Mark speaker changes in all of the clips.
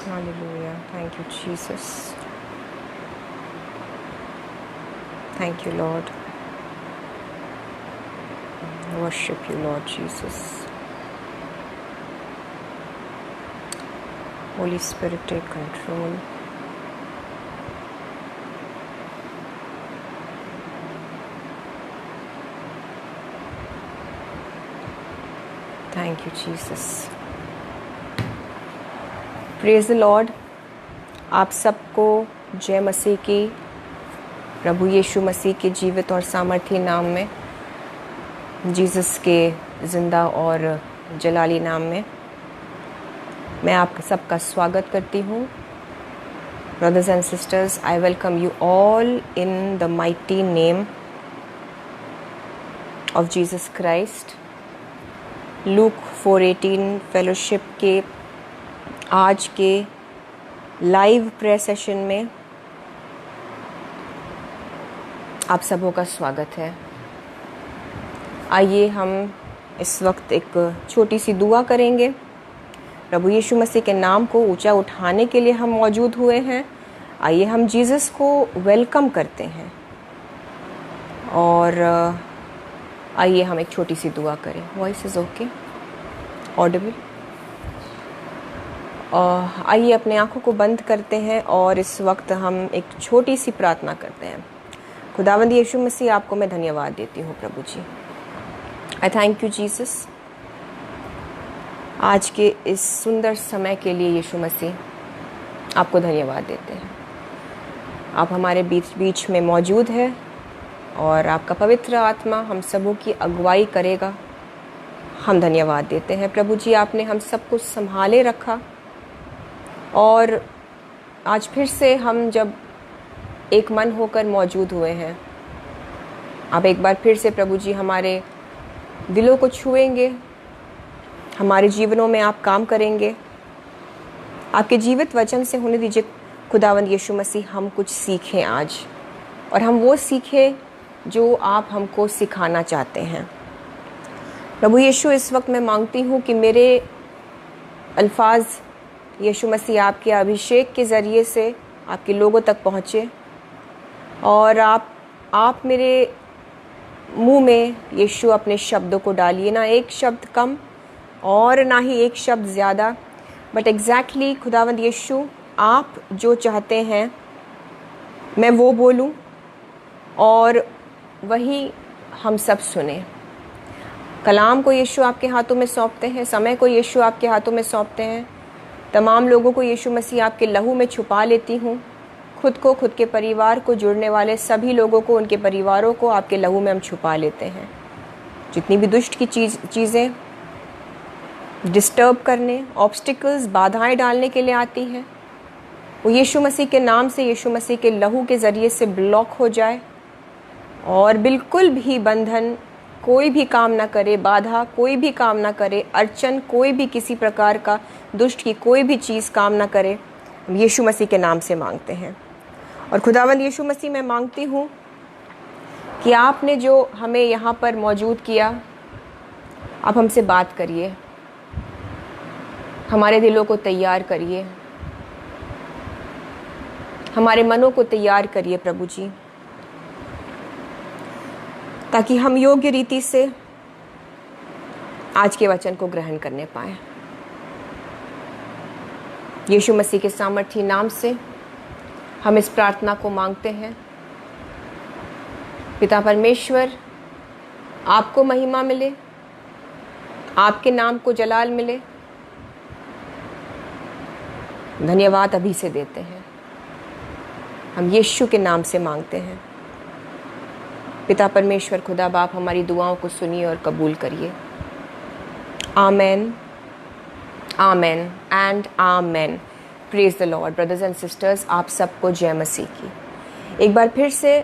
Speaker 1: Hallelujah. Thank you, Jesus. Thank you, Lord. Worship you, Lord Jesus. Holy Spirit, take control. Thank you, Jesus. Praise the Lord. आप सबको जय मसीह की, प्रभु यीशु मसीह के जीवित और सामर्थी नाम में, जीसस के ज़िंदा और जलाली नाम में मैं आप सबका स्वागत करती हूँ। Brothers and sisters, I welcome you all in the mighty name of Jesus Christ. Look 4:18 fellowship के आज के लाइव प्रेयर सेशन में आप सबों का स्वागत है। आइए हम इस वक्त एक छोटी सी दुआ करेंगे। प्रभु यीशु मसीह के नाम को ऊंचा उठाने के लिए हम मौजूद हुए हैं। आइए हम जीसस को वेलकम करते हैं और आइए हम एक छोटी सी दुआ करें। Voice is okay, Audible. आइए अपने आँखों को बंद करते हैं और इस वक्त हम एक छोटी सी प्रार्थना करते हैं। खुदावंद यीशु मसीह, आपको मैं धन्यवाद देती हूँ प्रभु जी। आई थैंक यू जीसस, आज के इस सुंदर समय के लिए यीशु मसीह आपको धन्यवाद देते हैं। आप हमारे बीच में मौजूद है और आपका पवित्र आत्मा हम सबों की अगुवाई करेगा। हम धन्यवाद देते हैं प्रभु जी, आपने हम सब कुछ संभाले रखा और आज फिर से हम जब एक मन होकर मौजूद हुए हैं, आप एक बार फिर से प्रभु जी हमारे दिलों को छुएंगे, हमारे जीवनों में आप काम करेंगे। आपके जीवित वचन से होने दीजिए खुदावंद यीशु मसीह, हम कुछ सीखें आज और हम वो सीखें जो आप हमको सिखाना चाहते हैं। प्रभु यीशु, इस वक्त मैं मांगती हूँ कि मेरे अल्फाज यीशु मसीह आपके अभिषेक के ज़रिए से आपके लोगों तक पहुँचे और आप मेरे मुंह में यीशु अपने शब्दों को डालिए, ना एक शब्द कम और ना ही एक शब्द ज़्यादा, बट एग्जैक्टली खुदावंद यीशु आप जो चाहते हैं मैं वो बोलूं और वही हम सब सुने। कलाम को यीशु आपके हाथों में सौंपते हैं, समय को यीशु आपके हाथों में सौंपते हैं। तमाम लोगों को यीशु मसीह आपके लहू में छुपा लेती हूँ। खुद को, खुद के परिवार को, जुड़ने वाले सभी लोगों को, उनके परिवारों को आपके लहू में हम छुपा लेते हैं। जितनी भी दुष्ट की चीज़ें डिस्टर्ब करने, ऑब्स्टिकल्स, बाधाएं डालने के लिए आती हैं, वो यीशु मसीह के नाम से, यीशु मसीह के लहू के ज़रिए से ब्लॉक हो जाए और बिल्कुल भी बंधन कोई भी काम ना करे, बाधा कोई भी काम ना करे, अड़चन कोई भी किसी प्रकार का दुष्ट की कोई भी चीज़ काम ना करे। हम यीशु मसीह के नाम से मांगते हैं और खुदावंद यीशु मसीह, मैं मांगती हूँ कि आपने जो हमें यहाँ पर मौजूद किया, आप हमसे बात करिए, हमारे दिलों को तैयार करिए, हमारे मनों को तैयार करिए प्रभु जी, ताकि हम योग्य रीति से आज के वचन को ग्रहण करने पाएं। यीशु मसीह के सामर्थी नाम से हम इस प्रार्थना को मांगते हैं। पिता परमेश्वर, आपको महिमा मिले, आपके नाम को जलाल मिले। धन्यवाद अभी से देते हैं, हम यीशु के नाम से मांगते हैं। पिता परमेश्वर खुदा बाप, हमारी दुआओं को सुनिए और कबूल करिए। Amen, amen and amen. Praise the Lord. Brothers and sisters, आप सबको जय मसीह की। एक बार फिर से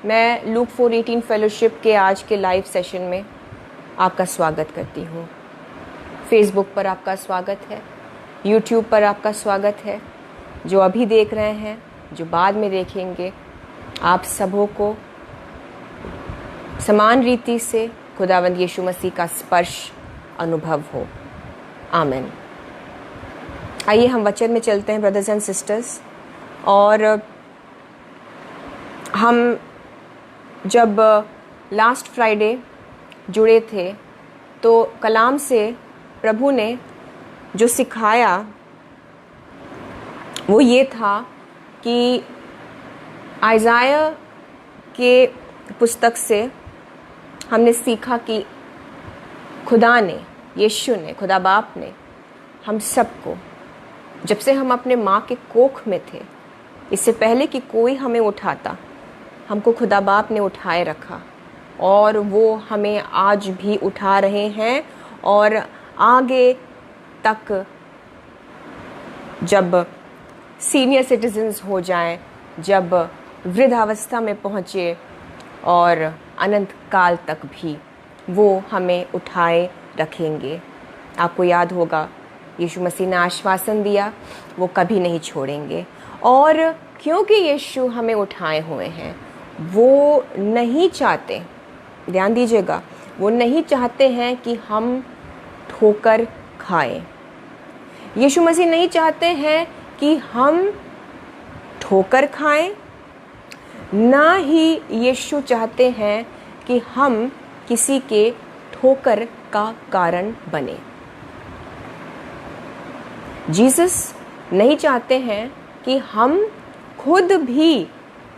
Speaker 1: मैं लूक 4:18 फेलोशिप के आज के लाइव सेशन में आपका स्वागत करती हूँ। फेसबुक पर आपका स्वागत है, यूट्यूब पर आपका स्वागत है, जो अभी देख रहे हैं, जो बाद में देखेंगे, आप सबों को समान रीति से खुदावंद यीशु मसीह का स्पर्श अनुभव हो। आमीन। आइए हम वचन में चलते हैं ब्रदर्स एंड सिस्टर्स। और हम जब लास्ट फ्राइडे जुड़े थे तो कलाम से प्रभु ने जो सिखाया वो ये था कि आइज़ाया के पुस्तक से हमने सीखा कि खुदा ने, यीशु ने, खुदा बाप ने हम सबको, जब से हम अपने माँ के कोख में थे, इससे पहले कि कोई हमें उठाता, हमको खुदा बाप ने उठाए रखा और वो हमें आज भी उठा रहे हैं। और आगे तक जब सीनियर सिटीजन्स हो जाएं, जब वृद्धावस्था में पहुँचे और अनंत काल तक भी वो हमें उठाए रखेंगे। आपको याद होगा यीशु मसीह ने आश्वासन दिया वो कभी नहीं छोड़ेंगे। और क्योंकि यीशु हमें उठाए हुए हैं, वो नहीं चाहते, ध्यान दीजिएगा, वो नहीं चाहते हैं कि हम ठोकर खाएं। यीशु मसीह नहीं चाहते हैं कि हम ठोकर खाएं, ना ही यीशु चाहते हैं कि हम किसी के ठोकर का कारण बने। जीसस नहीं चाहते हैं कि हम खुद भी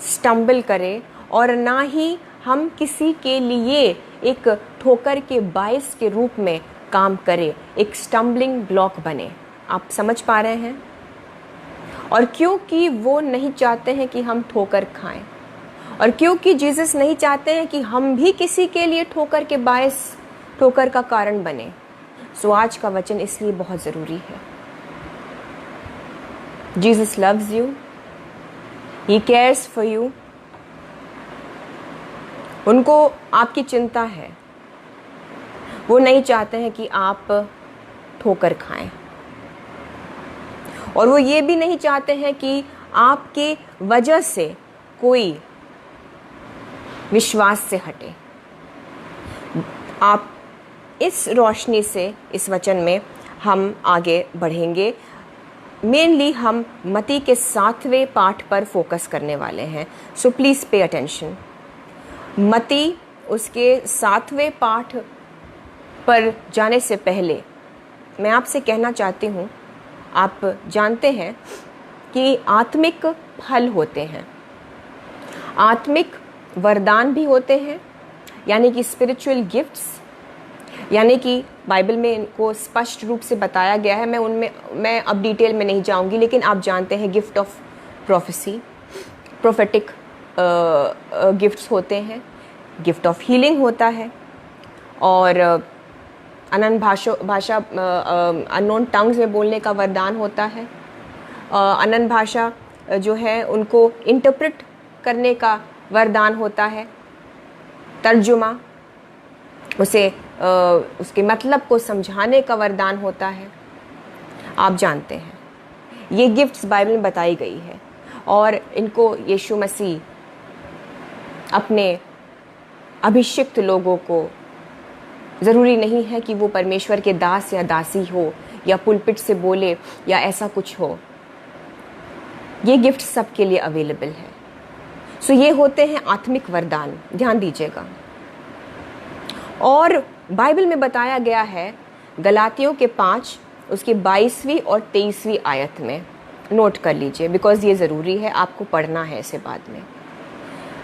Speaker 1: स्टम्बल करें और ना ही हम किसी के लिए एक ठोकर के बायस के रूप में काम करें, एक स्टम्बलिंग ब्लॉक बने। आप समझ पा रहे हैं? और क्योंकि वो नहीं चाहते हैं कि हम ठोकर खाएं, और क्योंकि जीसस नहीं चाहते हैं कि हम भी किसी के लिए ठोकर के बायस, ठोकर का कारण बने, सो आज का वचन इसलिए बहुत ज़रूरी है। Jesus loves you, he cares for you. उनको आपकी चिंता है, वो नहीं चाहते हैं कि आप ठोकर खाएं, और वो ये भी नहीं चाहते हैं कि आपके वजह से कोई विश्वास से हटे। आप इस रोशनी से इस वचन में हम आगे बढ़ेंगे। मेनली हम मत्ती के 7वें पाठ पर फोकस करने वाले हैं, सो प्लीज़ पे अटेंशन। मत्ती उसके 7वें पाठ पर जाने से पहले मैं आपसे कहना चाहती हूँ, आप जानते हैं कि आत्मिक फल होते हैं, आत्मिक वरदान भी होते हैं, यानी कि स्पिरिचुअल गिफ्ट्स, यानी कि बाइबल में इनको स्पष्ट रूप से बताया गया है। मैं अब डिटेल में नहीं जाऊंगी, लेकिन आप जानते हैं gift of prophecy, prophetic gifts होते हैं, गिफ्ट ऑफ हीलिंग होता है, और अनंत भाषा अननोन टंग्स में बोलने का वरदान होता है, अनंत भाषा जो है उनको इंटरप्रेट करने का वरदान होता है, तर्जुमा, उसे उसके मतलब को समझाने का वरदान होता है। आप जानते हैं ये गिफ्ट्स बाइबल में बताई गई है, और इनको यीशु मसीह अपने अभिषिक्त लोगों को, ज़रूरी नहीं है कि वो परमेश्वर के दास या दासी हो या पुलपिट से बोले या ऐसा कुछ हो, ये गिफ्ट सबके लिए अवेलेबल है। सो ये होते हैं आत्मिक वरदान, ध्यान दीजिएगा। और बाइबल में बताया गया है गलातियों के 5 उसकी 22वीं और 23वीं आयत में, नोट कर लीजिए बिकॉज ये ज़रूरी है, आपको पढ़ना है इसे बाद में।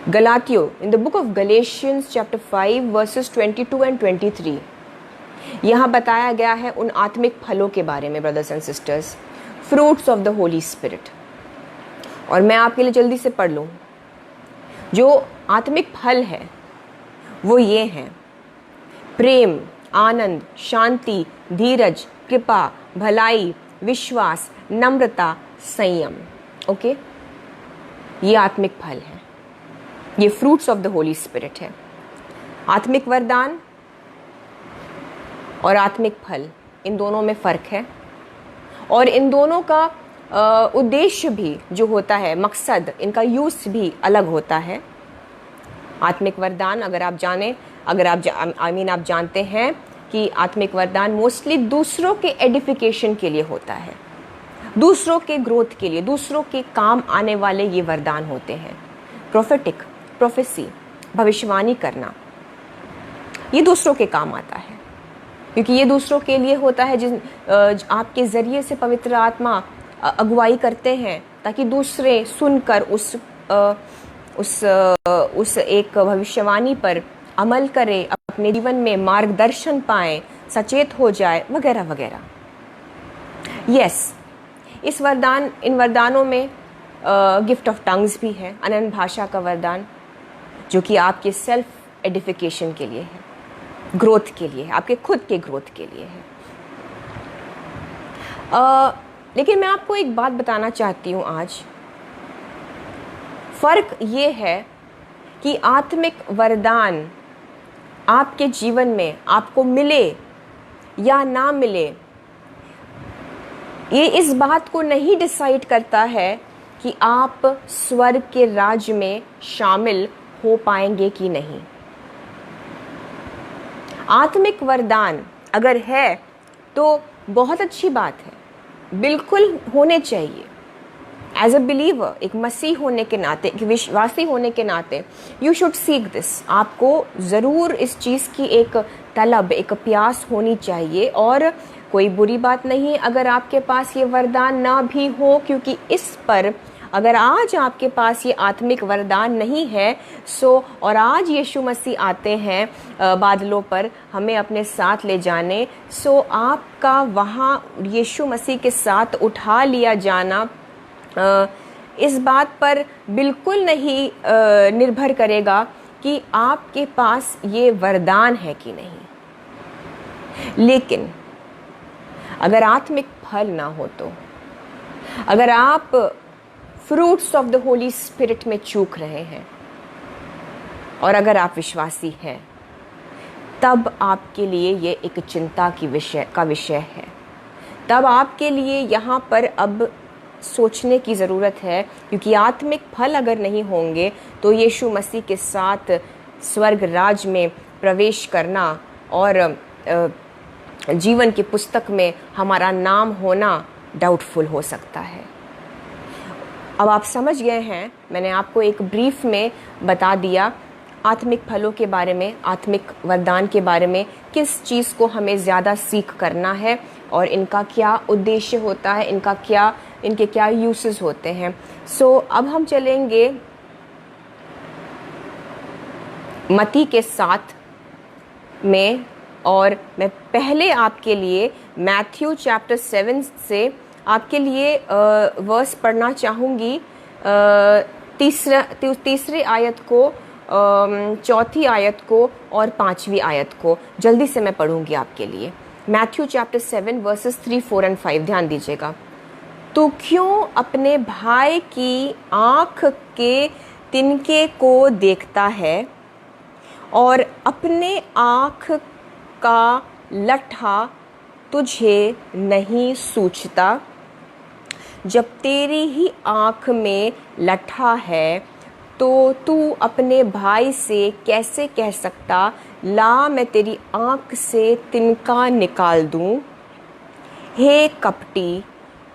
Speaker 1: गलातियों, in the book of Galatians chapter 5 verses 22 and 23, यहाँ बताया गया है उन आत्मिक फलों के बारे में brothers and sisters, fruits of the Holy spirit. और मैं आपके लिए जल्दी से पढ़ लूँ। जो आत्मिक फल है वो ये हैं: प्रेम, आनंद, शांति, धीरज, कृपा, भलाई, विश्वास, नम्रता, संयम। ओके, ये आत्मिक फल है, ये fruits of the Holy spirit है। आत्मिक वरदान और आत्मिक फल, इन दोनों में फ़र्क है, और इन दोनों का उद्देश्य भी जो होता है, मकसद, इनका यूज़ भी अलग होता है। आत्मिक वरदान अगर आप जानते हैं कि आत्मिक वरदान मोस्टली दूसरों के एडिफिकेशन के लिए होता है, दूसरों के ग्रोथ के लिए, दूसरों के काम आने वाले ये वरदान होते हैं। प्रोफेटिक, प्रोफेसी, भविष्यवाणी करना, ये दूसरों के काम आता है, क्योंकि ये दूसरों के लिए होता है जिस आपके ज़रिए से पवित्र आत्मा अगुवाई करते हैं, ताकि दूसरे सुनकर उस एक भविष्यवाणी पर अमल करें, अपने जीवन में मार्गदर्शन पाएं, सचेत हो जाए, वगैरह वगैरह। यस, इन वरदानों में गिफ्ट ऑफ टंग्स भी है, अनन्य भाषा का वरदान, जो कि आपके सेल्फ एडिफिकेशन के लिए है, ग्रोथ के लिए है, आपके खुद के ग्रोथ के लिए है। लेकिन मैं आपको एक बात बताना चाहती हूँ आज। फ़र्क ये है कि आत्मिक वरदान आपके जीवन में आपको मिले या ना मिले, ये इस बात को नहीं डिसाइड करता है कि आप स्वर्ग के राज्य में शामिल हो पाएंगे कि नहीं। आत्मिक वरदान अगर है तो बहुत अच्छी बात है, बिल्कुल होने चाहिए। एज अ बिलीवर, एक मसीह होने के नाते, एक विश्वासी होने के नाते, यू शुड सीक दिस। आपको ज़रूर इस चीज़ की एक तलब, एक प्यास होनी चाहिए। और कोई बुरी बात नहीं अगर आपके पास ये वरदान ना भी हो, क्योंकि इस पर अगर आज आपके पास ये आत्मिक वरदान नहीं है और आज यीशु मसीह आते हैं बादलों पर हमें अपने साथ ले जाने, आपका वहाँ यीशु मसीह के साथ उठा लिया जाना इस बात पर बिल्कुल नहीं निर्भर करेगा कि आपके पास ये वरदान है कि नहीं। लेकिन अगर आत्मिक फल ना हो तो, अगर आप fruits of the Holy spirit में चूक रहे हैं और अगर आप विश्वासी हैं, तब आपके लिए ये एक चिंता का विषय है। तब आपके लिए यहाँ पर अब सोचने की ज़रूरत है, क्योंकि आत्मिक फल अगर नहीं होंगे तो यीशु मसीह के साथ स्वर्ग राज में प्रवेश करना और जीवन की पुस्तक में हमारा नाम होना डाउटफुल हो सकता है। अब आप समझ गए हैं, मैंने आपको एक ब्रीफ में बता दिया आत्मिक फलों के बारे में, आत्मिक वरदान के बारे में, किस चीज़ को हमें ज़्यादा सीख करना है और इनका क्या उद्देश्य होता है, इनके क्या यूसेस होते हैं। अब हम चलेंगे मत्ती के 7 में, और मैं पहले आपके लिए मैथ्यू चैप्टर 7 से आपके लिए वर्स पढ़ना चाहूँगी, तीसरी आयत को, चौथी आयत को और 5वीं आयत को जल्दी से मैं पढ़ूँगी आपके लिए। मैथ्यू चैप्टर 7 वर्सेस 3, 4 और 5 ध्यान दीजिएगा। तो क्यों अपने भाई की आँख के तिनके को देखता है और अपने आँख का लट्ठा तुझे नहीं सूझता? जब तेरी ही आँख में लट्ठा है तो तू अपने भाई से कैसे कह सकता, ला मैं तेरी आँख से तिनका निकाल दूँ? हे कपटी,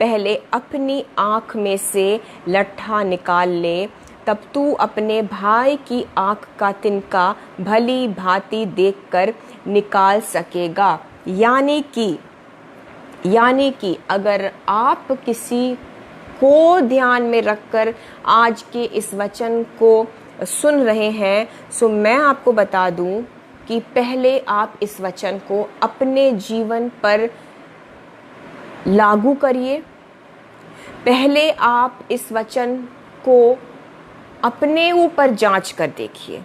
Speaker 1: पहले अपनी आँख में से लट्ठा निकाल ले, तब तू अपने भाई की आँख का तिनका भली भांति देखकर निकाल सकेगा। यानी कि अगर आप किसी को ध्यान में रखकर आज के इस वचन को सुन रहे हैं, मैं आपको बता दूं कि पहले आप इस वचन को अपने जीवन पर लागू करिए। पहले आप इस वचन को अपने ऊपर जांच कर देखिए।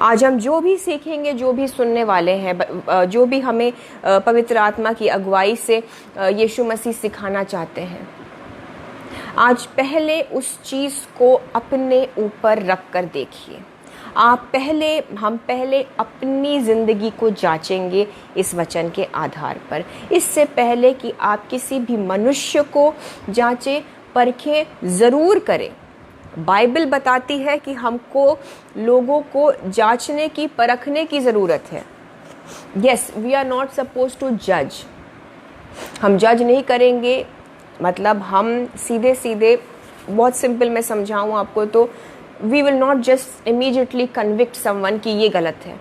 Speaker 1: आज हम जो भी सीखेंगे, जो भी सुनने वाले हैं, जो भी हमें पवित्र आत्मा की अगुवाई से यीशु मसीह सिखाना चाहते हैं, आज पहले उस चीज़ को अपने ऊपर रख कर देखिए। हम पहले अपनी ज़िंदगी को जांचेंगे इस वचन के आधार पर, इससे पहले कि आप किसी भी मनुष्य को जांचें, परखें ज़रूर करें। बाइबल बताती है कि हमको लोगों को जांचने की, परखने की ज़रूरत है। Yes, we are not suppose to जज। हम जज नहीं करेंगे, मतलब हम सीधे सीधे, बहुत सिंपल मैं समझाऊँ आपको तो, we will not just immediately convict someone कि ये गलत है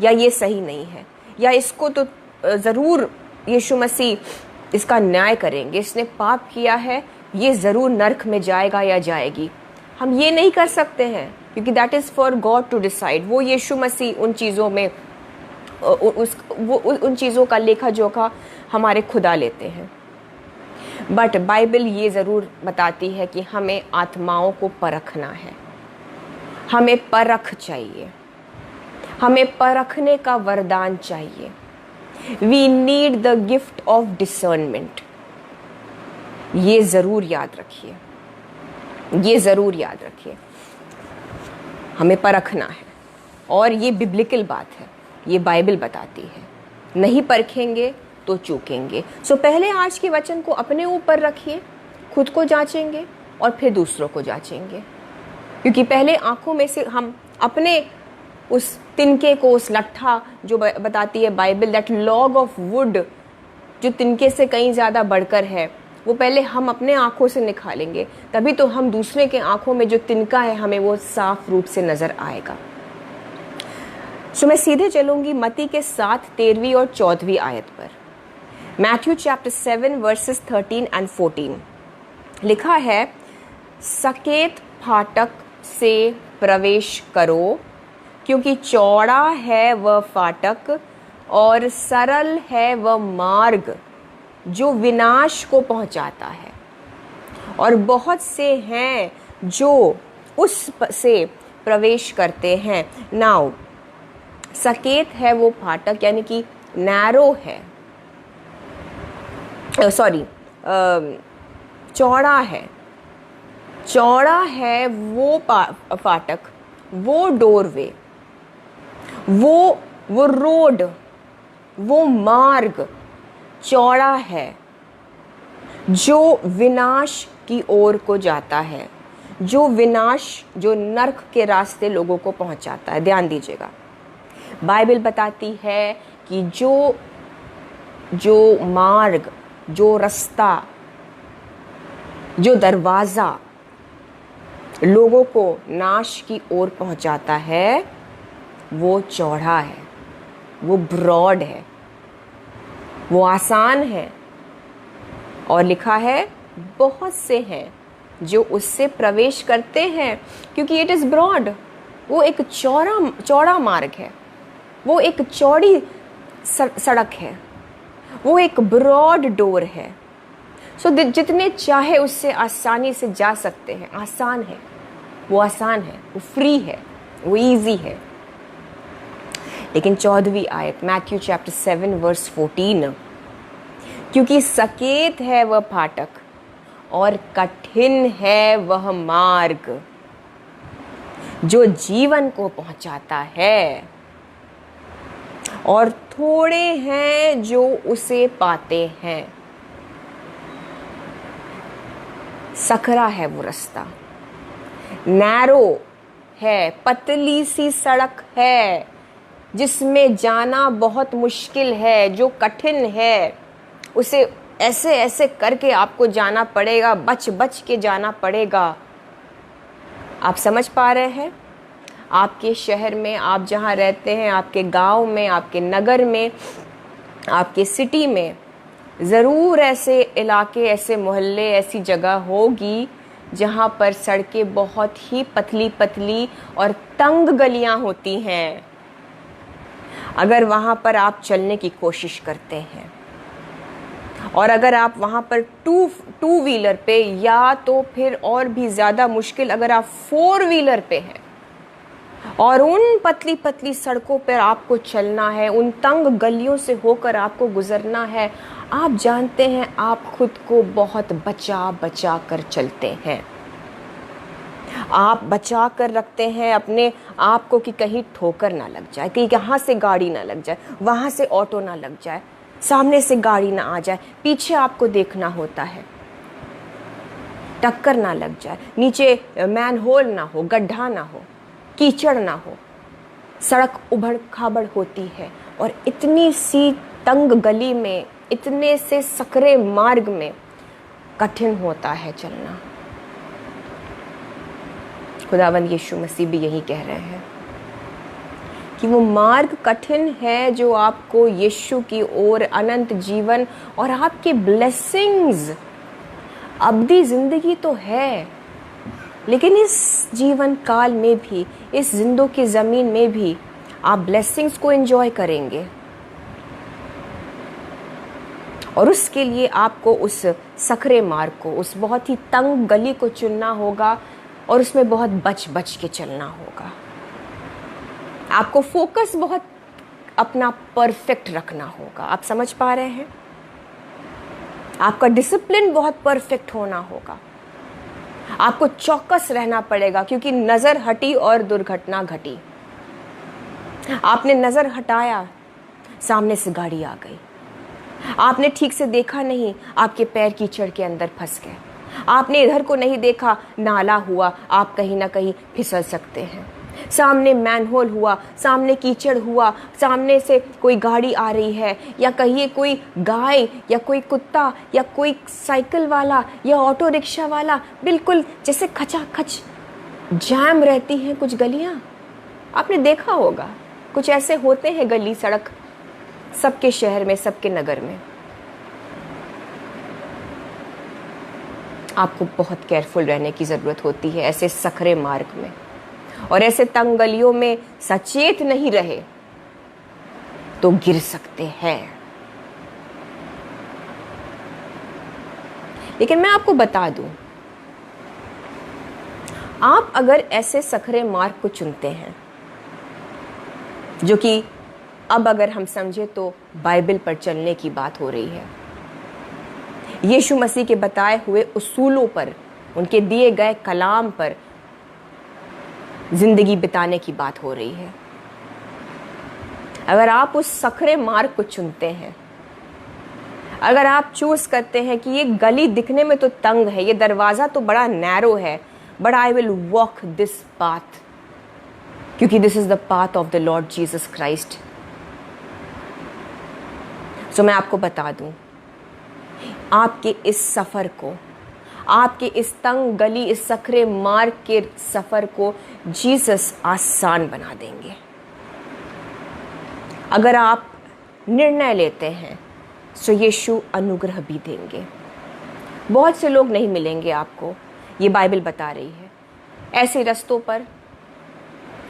Speaker 1: या ये सही नहीं है, या इसको तो ज़रूर यीशु मसीह इसका न्याय करेंगे, इसने पाप किया है, ये ज़रूर नरक में जाएगा या जाएगी। हम ये नहीं कर सकते हैं, क्योंकि that is for God to decide. वो यीशु मसीह उन चीज़ों में उन चीज़ों का लेखा जोखा हमारे खुदा लेते हैं। बट बाइबल ये ज़रूर बताती है कि हमें आत्माओं को परखना है, हमें परख चाहिए, हमें परखने का वरदान चाहिए। We need the gift of discernment. ये ज़रूर याद रखिए, ये ज़रूर याद रखिए, हमें परखना है। और ये बिब्लिकल बात है, ये बाइबल बताती है। नहीं परखेंगे तो चूकेंगे। सो पहले आज के वचन को अपने ऊपर रखिए, खुद को जांचेंगे और फिर दूसरों को जांचेंगे। क्योंकि पहले आंखों में से हम अपने उस तिनके को, उस लट्ठा जो बताती है Bible, that log of would, जो तिनके से कहीं ज़्यादा बढ़कर है, वो पहले हम अपने आंखों से निकालेंगे, तभी तो हम दूसरे के आंखों में जो तिनका है हमें वो साफ रूप से नज़र आएगा। सो मैं सीधे चलूंगी मत्ती के 7, 13वीं और 14वीं आयत पर। मैथ्यू चैप्टर 7 वर्सेस 13 एंड 14 लिखा है, सकेत फाटक से प्रवेश करो, क्योंकि चौड़ा है वह फाटक और सरल है वह मार्ग जो विनाश को पहुंचाता है, और बहुत से हैं जो उस से प्रवेश करते हैं। नाउ सकेत है वो फाटक, यानी कि नैरो है, चौड़ा है, चौड़ा है वो फाटक, वो डोरवे, वो रोड, वो मार्ग चौड़ा है जो विनाश की ओर को जाता है, जो विनाश, जो नरक के रास्ते लोगों को पहुंचाता है। ध्यान दीजिएगा, बाइबल बताती है कि जो मार्ग, जो रास्ता, जो दरवाज़ा लोगों को नाश की ओर पहुंचाता है, वो चौड़ा है, वो ब्रॉड है, वो आसान है। और लिखा है बहुत से हैं जो उससे प्रवेश करते हैं, क्योंकि इट इज़ ब्रॉड, वो एक चौड़ा मार्ग है, वो एक चौड़ी सड़क है, वो एक ब्रॉड डोर है। सो जितने चाहे उससे आसानी से जा सकते हैं। आसान है, वो आसान है, वो फ्री है, वो इजी है। लेकिन 14वीं आयत मैथ्यू चैप्टर 7 वर्स 14, क्योंकि सकेत है वह फाटक और कठिन है वह मार्ग जो जीवन को पहुंचाता है, और थोड़े हैं जो उसे पाते हैं। सकरा है वो रास्ता, नैरो है, पतली सी सड़क है जिसमें जाना बहुत मुश्किल है, जो कठिन है, उसे ऐसे ऐसे करके आपको जाना पड़ेगा, बच बच के जाना पड़ेगा। आप समझ पा रहे हैं? आपके शहर में, आप जहाँ रहते हैं, आपके गांव में, आपके नगर में, आपके सिटी में ज़रूर ऐसे इलाके, ऐसे मोहल्ले, ऐसी जगह होगी जहाँ पर सड़कें बहुत ही पतली पतली और तंग गलियाँ होती हैं। अगर वहाँ पर आप चलने की कोशिश करते हैं, और अगर आप वहाँ पर टू व्हीलर पे, या तो फिर और भी ज़्यादा मुश्किल अगर आप 4 व्हीलर पे हैं और उन पतली पतली सड़कों पर आपको चलना है, उन तंग गलियों से होकर आपको गुजरना है, आप जानते हैं आप खुद को बहुत बचा बचा कर चलते हैं। आप बचा कर रखते हैं अपने आप को कि कहीं ठोकर ना लग जाए, कि यहाँ से गाड़ी ना लग जाए, वहाँ से ऑटो ना लग जाए, सामने से गाड़ी ना आ जाए, पीछे आपको देखना होता है, टक्कर ना लग जाए, नीचे मैनहोल ना हो, गड्ढा ना हो, कीचड़ ना हो। सड़क उबड़ खाबड़ होती है, और इतनी सी तंग गली में इतने से सकरे मार्ग में कठिन होता है चलना। खुदावंद यीशु मसीह भी यही कह रहे हैं कि वो मार्ग कठिन है जो आपको यीशु की ओर अनंत जीवन और आपके ब्लेसिंग्स, अब्दी जिंदगी तो है, लेकिन इस जीवन काल में भी, इस जिंदों की ज़मीन में भी आप ब्लेसिंग्स को एंजॉय करेंगे। और उसके लिए आपको उस सकरे मार्ग को, उस बहुत ही तंग गली को चुनना होगा और उसमें बहुत बच बच के चलना होगा। आपको फोकस बहुत अपना परफेक्ट रखना होगा। आप समझ पा रहे हैं? आपका डिसिप्लिन बहुत परफेक्ट होना होगा। आपको चौकस रहना पड़ेगा, क्योंकि नजर हटी और दुर्घटना घटी। आपने नजर हटाया, सामने से गाड़ी आ गई। आपने ठीक से देखा नहीं, आपके पैर कीचड़ के अंदर फंस गए। आपने इधर को नहीं देखा, नाला हुआ, आप कहीं ना कहीं फिसल सकते हैं। सामने मैनहोल हुआ, सामने कीचड़ हुआ, सामने से कोई गाड़ी आ रही है, या कहिए कोई गाय या कोई कुत्ता या कोई साइकिल वाला या ऑटो रिक्शा वाला, बिल्कुल जैसे खचाखच जैम रहती हैं कुछ गलियां। आपने देखा होगा, कुछ ऐसे होते हैं गली सड़क सबके शहर में, सबके नगर में। आपको बहुत केयरफुल रहने की ज़रूरत होती है ऐसे सकरे मार्ग में, और ऐसे तंग गलियों में सचेत नहीं रहे तो गिर सकते हैं। लेकिन मैं आपको बता दूं, आप अगर ऐसे सकरे मार्ग को चुनते हैं, जो कि अब अगर हम समझे तो बाइबल पर चलने की बात हो रही है, यीशु मसीह के बताए हुए उसूलों पर, उनके दिए गए कलाम पर जिंदगी बिताने की बात हो रही है, अगर आप उस सकरे मार्ग को चुनते हैं, अगर आप चूज करते हैं कि ये गली दिखने में तो तंग है, ये दरवाजा तो बड़ा नैरो है, but I will walk this path, क्योंकि this is the path of the Lord Jesus Christ. So मैं आपको बता दूं, आपके इस सफर को, आपके इस तंग गली, इस सकरे मार्ग के सफर को जीसस आसान बना देंगे। अगर आप निर्णय लेते हैं तो यीशु अनुग्रह भी देंगे। बहुत से लोग नहीं मिलेंगे आपको, ये बाइबल बता रही है। ऐसे रास्तों पर,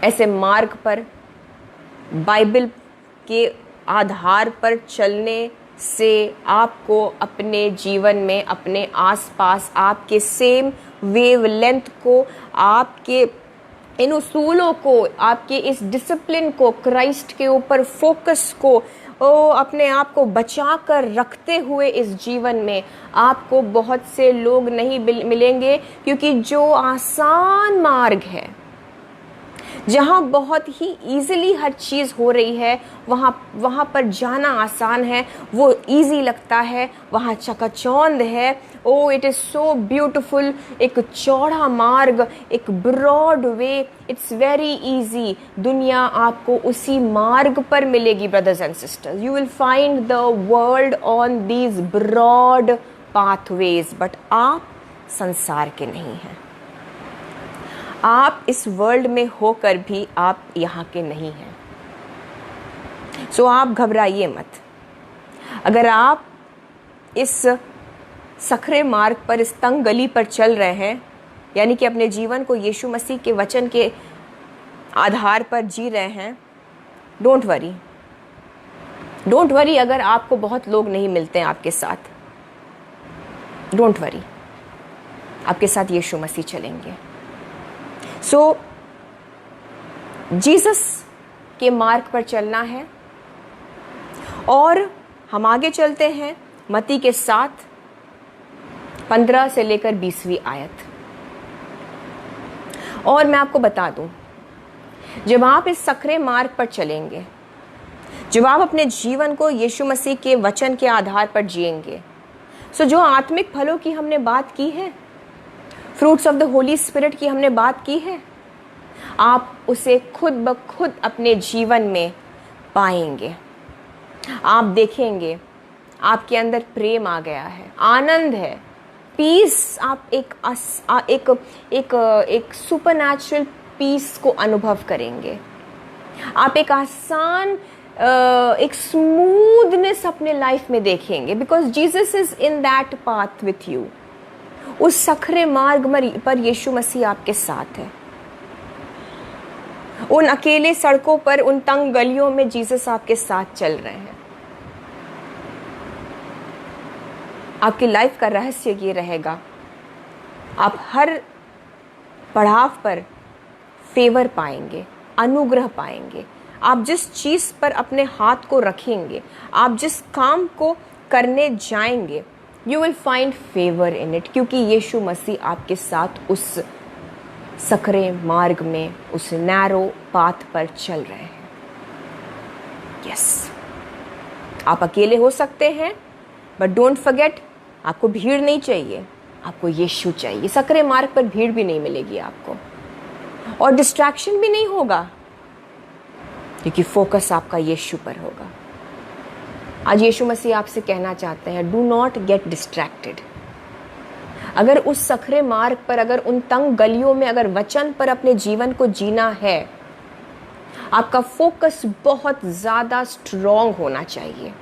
Speaker 1: ऐसे मार्ग पर, बाइबल के आधार पर चलने से आपको अपने जीवन में, अपने आसपास, आपके सेम वेवलेंथ को, आपके इन उसूलों को, आपके इस डिसिप्लिन को, क्राइस्ट के ऊपर फोकस को, अपने आप को बचा कर रखते हुए इस जीवन में आपको बहुत से लोग नहीं मिलेंगे, क्योंकि जो आसान मार्ग है, जहाँ बहुत ही इजीली हर चीज़ हो रही है, वहाँ पर जाना आसान है, वो इजी लगता है, वहाँ चकाचौंध है। Oh it is so beautiful. एक चौड़ा मार्ग, एक broad way, it's very easy. दुनिया आपको उसी मार्ग पर मिलेगी brothers and sisters. You will find the world on these broad pathways, but आप संसार के नहीं हैं। आप इस वर्ल्ड में होकर भी आप यहाँ के नहीं हैं। सो आप घबराइए मत। अगर आप इस सकरे मार्ग पर, इस तंग गली पर चल रहे हैं, यानी कि अपने जीवन को यीशु मसीह के वचन के आधार पर जी रहे हैं, डोंट वरी। डोंट वरी अगर आपको बहुत लोग नहीं मिलते हैं आपके साथ। डोंट वरी, आपके साथ यीशु मसीह चलेंगे। सो जीसस के मार्ग पर चलना है, और हम आगे चलते हैं मत्ती के 7:15 से लेकर 20वीं आयत। और मैं आपको बता दूं, जब आप इस सकरे मार्ग पर चलेंगे, जब आप अपने जीवन को यीशु मसीह के वचन के आधार पर जिएंगे, सो जो आत्मिक फलों की हमने बात की है, fruits of the Holy spirit की हमने बात की है, आप उसे खुद ब खुद अपने जीवन में पाएंगे। आप देखेंगे आपके अंदर प्रेम आ गया है, आनंद है, पीस। आप एक सुपरनैचुरल पीस को अनुभव करेंगे। आप एक आसान एक स्मूथनेस अपने लाइफ में देखेंगे, because Jesus is in that path with you. उस सखरे मार्ग पर यीशु मसीह आपके साथ है। उन अकेले सड़कों पर, उन तंग गलियों में जीसस आपके साथ चल रहे हैं। आपकी लाइफ का रहस्य ये रहेगा, आप हर पड़ाव पर फेवर पाएंगे, अनुग्रह पाएंगे। आप जिस चीज़ पर अपने हाथ को रखेंगे, आप जिस काम को करने जाएंगे, you will find favour in it, क्योंकि यीशु मसीह आपके साथ उस सकरे मार्ग में, उस नैरो पाथ पर चल रहे हैं। यस, आप अकेले हो सकते हैं, बट डोंट फॉरगेट, आपको भीड़ नहीं चाहिए, आपको यीशु चाहिए। सकरे मार्ग पर भीड़ भी नहीं मिलेगी आपको, और डिस्ट्रैक्शन भी नहीं होगा, क्योंकि फोकस आपका यीशु पर होगा। आज यीशु मसीह आपसे कहना चाहते हैं, डू नॉट गेट डिस्ट्रैक्टेड। अगर उस सखरे मार्ग पर, अगर उन तंग गलियों में, अगर वचन पर अपने जीवन को जीना है, आपका फोकस बहुत ज़्यादा स्ट्रॉन्ग होना चाहिए।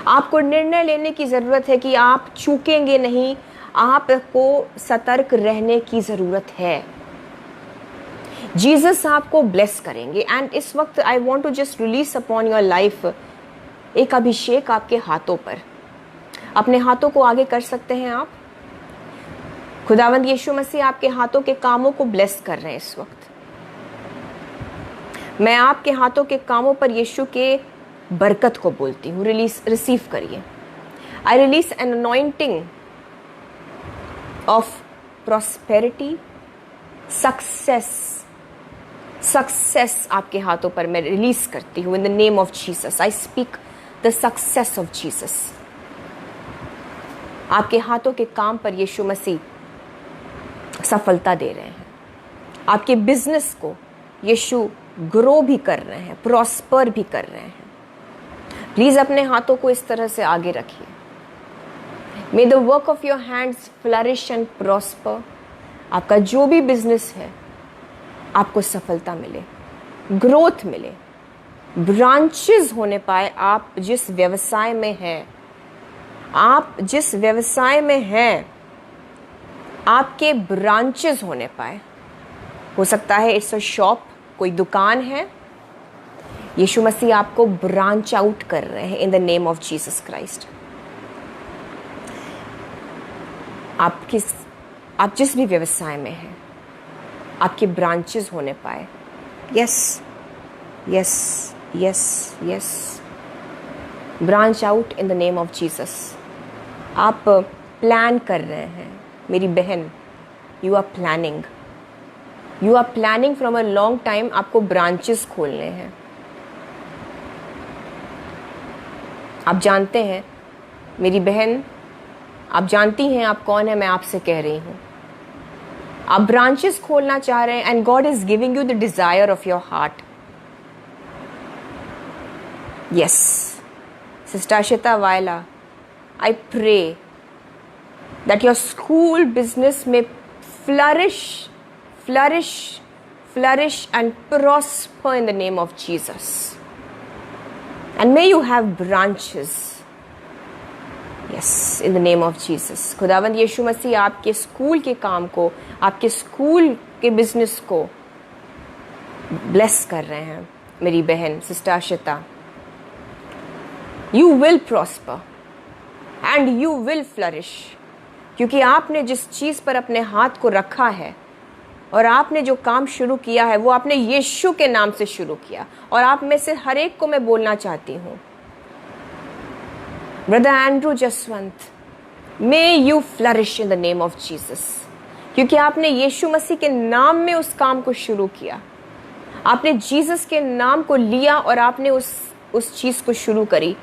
Speaker 1: आपको निर्णय लेने की ज़रूरत है कि आप चूकेंगे नहीं, आपको सतर्क रहने की ज़रूरत है। जीसस आपको ब्लेस करेंगे। एंड इस वक्त I want to just release upon your life एक अभिषेक आपके हाथों पर। अपने हाथों को आगे कर सकते हैं आप। खुदावंद यीशु मसीह आपके हाथों के कामों को ब्लेस कर रहे हैं इस वक्त। मैं आपके हाथों के कामों पर यीशु के बरकत को बोलती हूँ, रिसीव करिए। I release an anointing of prosperity, success आपके हाथों पर मैं रिलीज करती हूँ in the name of Jesus. I speak the success of Jesus. आपके हाथों के काम पर यीशु मसीह सफलता दे रहे हैं। आपके बिजनेस को यीशु ग्रो भी कर रहे हैं, प्रॉस्पर भी कर रहे हैं। प्लीज अपने हाथों को इस तरह से आगे रखिए। मे the work of your hands flourish and prosper. आपका जो भी बिजनेस है, आपको सफलता मिले, ग्रोथ मिले, ब्रांचेस होने पाए। आप जिस व्यवसाय में हैं, आप जिस व्यवसाय में हैं, आपके ब्रांचेस होने पाए। हो सकता है इट्स अ शॉप, कोई दुकान है, यीशु मसीह आपको ब्रांच आउट कर रहे हैं इन the name of Jesus Christ. आप जिस भी व्यवसाय में हैं, आपके ब्रांचेस होने पाए। Yes yes yes yes, branch out in the name of Jesus. आप प्लान कर रहे हैं मेरी बहन, you are planning from a long time. आपको ब्रांचेस खोलने हैं। आप जानते हैं मेरी बहन, आप जानती हैं आप कौन है, मैं आपसे कह रही हूँ। आप ब्रांचेस खोलना चाह रहे हैं, and God is giving you the desire of your heart. Yes sister Ashita वायला, I pray that your school business में flourish and prosper in the name of Jesus. And may you have branches. Yes, in the name of Jesus. खुदावंद यीशु मसीह आपके school के काम को, आपके school के business को ब्लेस कर रहे हैं मेरी बहन sister Ashita. You will prosper and you will flourish, क्योंकि आपने जिस चीज़ पर अपने हाथ को रखा है और आपने जो काम शुरू किया है, वो आपने यीशु के नाम से शुरू किया। और आप में से हर एक को मैं बोलना चाहती हूँ, brother Andrew Jaswant, may you flourish in the name of Jesus, क्योंकि आपने यीशु मसीह के नाम में उस काम को शुरू किया। आपने जीसस के नाम को लिया और आपने उस चीज़ को शुरू करी।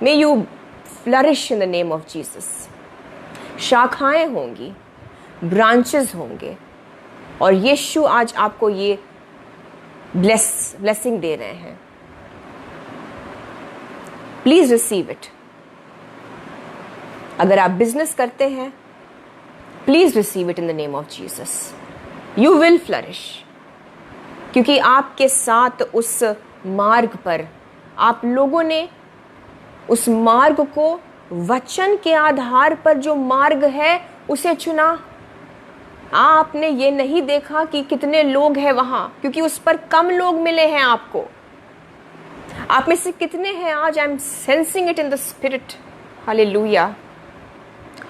Speaker 1: May you flourish in the name of Jesus. शाखाएं होंगी, ब्रांचेस होंगे, और यीशु आज आपको ये ब्लेसिंग दे रहे हैं। प्लीज रिसीव इट अगर आप बिजनेस करते हैं, please receive it in the name of Jesus. You will flourish, क्योंकि आपके साथ उस मार्ग पर आप लोगों ने उस मार्ग को वचन के आधार पर जो मार्ग है उसे चुना। आपने ये नहीं देखा कि कितने लोग हैं वहां, क्योंकि उस पर कम लोग मिले हैं आपको। आप में से कितने हैं आज, I am sensing it in the spirit, hallelujah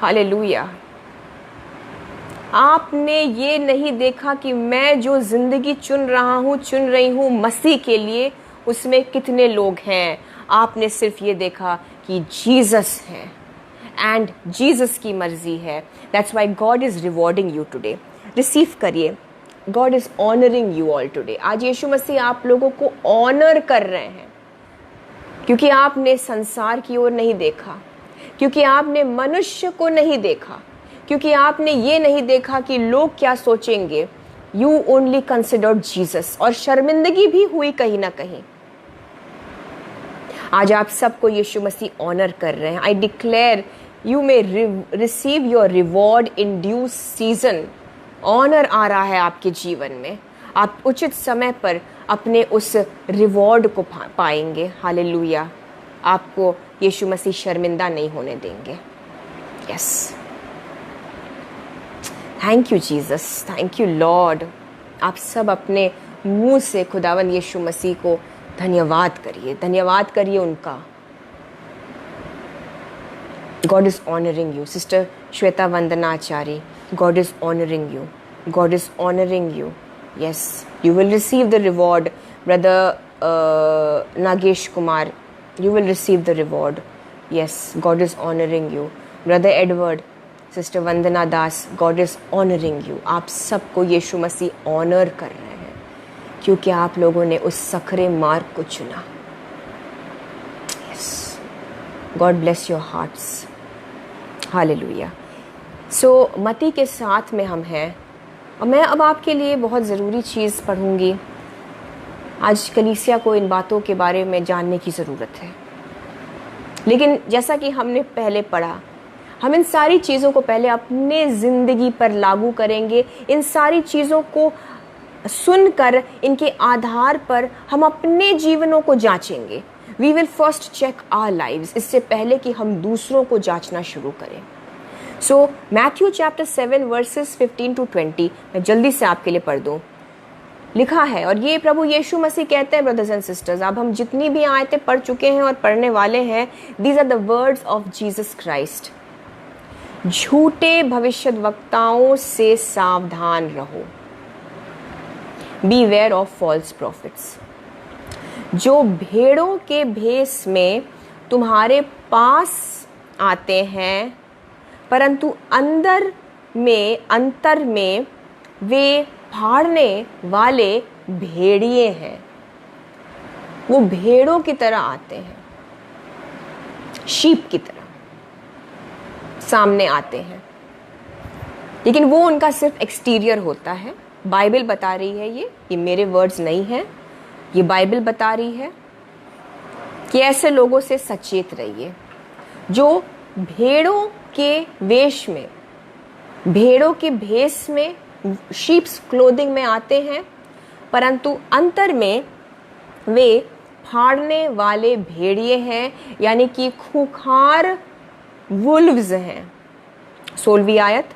Speaker 1: hallelujah. आपने ये नहीं देखा कि मैं जो जिंदगी चुन रहा हूं, चुन रही हूं मसीह के लिए, उसमें कितने लोग हैं। आपने सिर्फ ये देखा कि जीसस है एंड जीसस की मर्जी है। That's why God is rewarding you today. Receive करिए, God is honouring you all today. आज यीशु मसीह आप लोगों को ऑनर कर रहे हैं, क्योंकि आपने संसार की ओर नहीं देखा, क्योंकि आपने मनुष्य को नहीं देखा, क्योंकि आपने ये नहीं देखा कि लोग क्या सोचेंगे। यू ओनली कंसिडर्ड जीसस, और शर्मिंदगी भी हुई कहीं ना कहीं। आज आप सबको यीशु मसीह ऑनर कर रहे हैं। I declare you may receive your reward in due season. Honour आ रहा है आपके जीवन में, आप उचित समय पर अपने उस रिवॉर्ड को पाएंगे। हालेलुया। आपको यीशु मसीह शर्मिंदा नहीं होने देंगे। Yes, thank you Jesus, thank you Lord. आप सब अपने मुंह से खुदावंद यीशु मसीह को धन्यवाद करिए, धन्यवाद करिए उनका। God is honouring you. Sister Shweta Vandanachari, God is honouring you, God is honouring you. Yes, you will receive the reward. Brother Nagesh Kumar, you will receive the reward. Yes, God is honoring you. Brother Edward, Sister Vandana Das, God is honoring you. आप सबको यीशु मसीह honour कर रहे हैं, क्योंकि आप लोगों ने उस सखरे मार्ग को चुना। Yes, God bless your hearts. Hallelujah. So मती के साथ में हम हैं, और मैं अब आपके लिए बहुत ज़रूरी चीज़ पढ़ूंगी। आज कलीसिया को इन बातों के बारे में जानने की ज़रूरत है, लेकिन जैसा कि हमने पहले पढ़ा, हम इन सारी चीज़ों को पहले अपने ज़िंदगी पर लागू करेंगे। इन सारी चीज़ों को सुनकर इनके आधार पर हम अपने जीवनों को जांचेंगे। We will first check our lives, इससे पहले कि हम दूसरों को जांचना शुरू करें। So Matthew chapter 7 verses 15 to 20 मैं जल्दी से आपके लिए पढ़ दूँ। लिखा है, और ये प्रभु यीशु मसीह कहते हैं, ब्रदर्स एंड सिस्टर्स, अब हम जितनी भी आयतें पढ़ चुके हैं और पढ़ने वाले हैं, these are the words of Jesus Christ. झूठे भविष्यद्वक्ताओं से सावधान रहो। बीवेयर ऑफ फॉल्स प्रॉफिट्स, जो भेड़ों के भेष में तुम्हारे पास आते हैं, परंतु अंतर में वे फाड़ने वाले भेड़िए हैं। वो भेड़ों की तरह आते हैं, शीप की तरह सामने आते हैं, लेकिन वो उनका सिर्फ एक्सटीरियर होता है। बाइबल बता रही है, ये मेरे वर्ड्स नहीं हैं, ये बाइबल बता रही है कि ऐसे लोगों से सचेत रहिए जो भेड़ों के वेश में, भेड़ों के भेष में, शीप्स क्लोथिंग में आते हैं, परंतु अंतर में वे फाड़ने वाले भेड़िए हैं, यानी कि खूंखार वुल्व्स हैं। 16वीं आयत,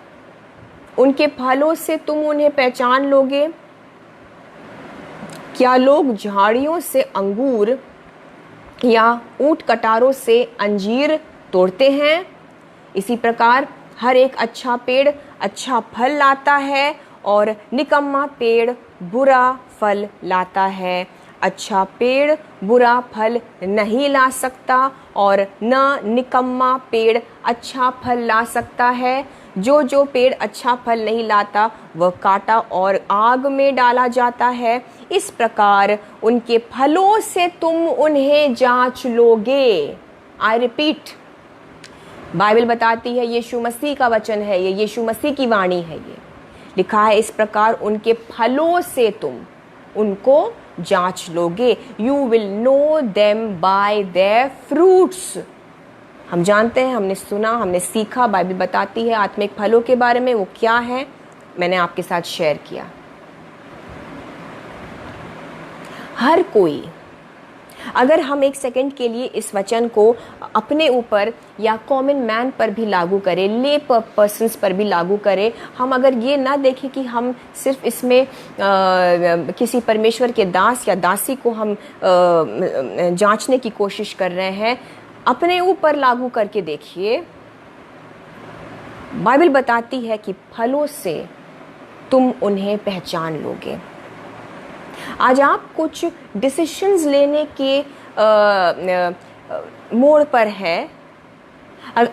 Speaker 1: उनके फलों से तुम उन्हें पहचान लोगे। क्या लोग झाड़ियों से अंगूर या ऊंट कटारों से अंजीर तोड़ते हैं? इसी प्रकार हर एक अच्छा पेड़ अच्छा फल लाता है, और निकम्मा पेड़ बुरा फल लाता है। अच्छा पेड़ बुरा फल नहीं ला सकता, और न निकम्मा पेड़ अच्छा फल ला सकता है। जो पेड़ अच्छा फल नहीं लाता वह काटा और आग में डाला जाता है। इस प्रकार उनके फलों से तुम उन्हें जांच लोगे। आई रिपीट, बाइबल बताती है, यीशु मसीह का वचन है, ये यीशु मसीह की वाणी है। ये लिखा है, इस प्रकार उनके फलों से तुम उनको जांच लोगे। You will know them by there fruits. हम जानते हैं, हमने सुना, हमने सीखा, बाइबल बताती है आत्मिक फलों के बारे में, वो क्या है मैंने आपके साथ शेयर किया। हर कोई, अगर हम एक सेकंड के लिए इस वचन को अपने ऊपर या कॉमन मैन पर भी लागू करें, ले पर्सन्स पर भी लागू करें, हम अगर ये ना देखें कि हम सिर्फ इसमें किसी परमेश्वर के दास या दासी को हम जांचने की कोशिश कर रहे हैं, अपने ऊपर लागू करके देखिए। बाइबल बताती है कि फलों से तुम उन्हें पहचान लोगे। आज आप कुछ डिसीजंस लेने के मोड़ पर है,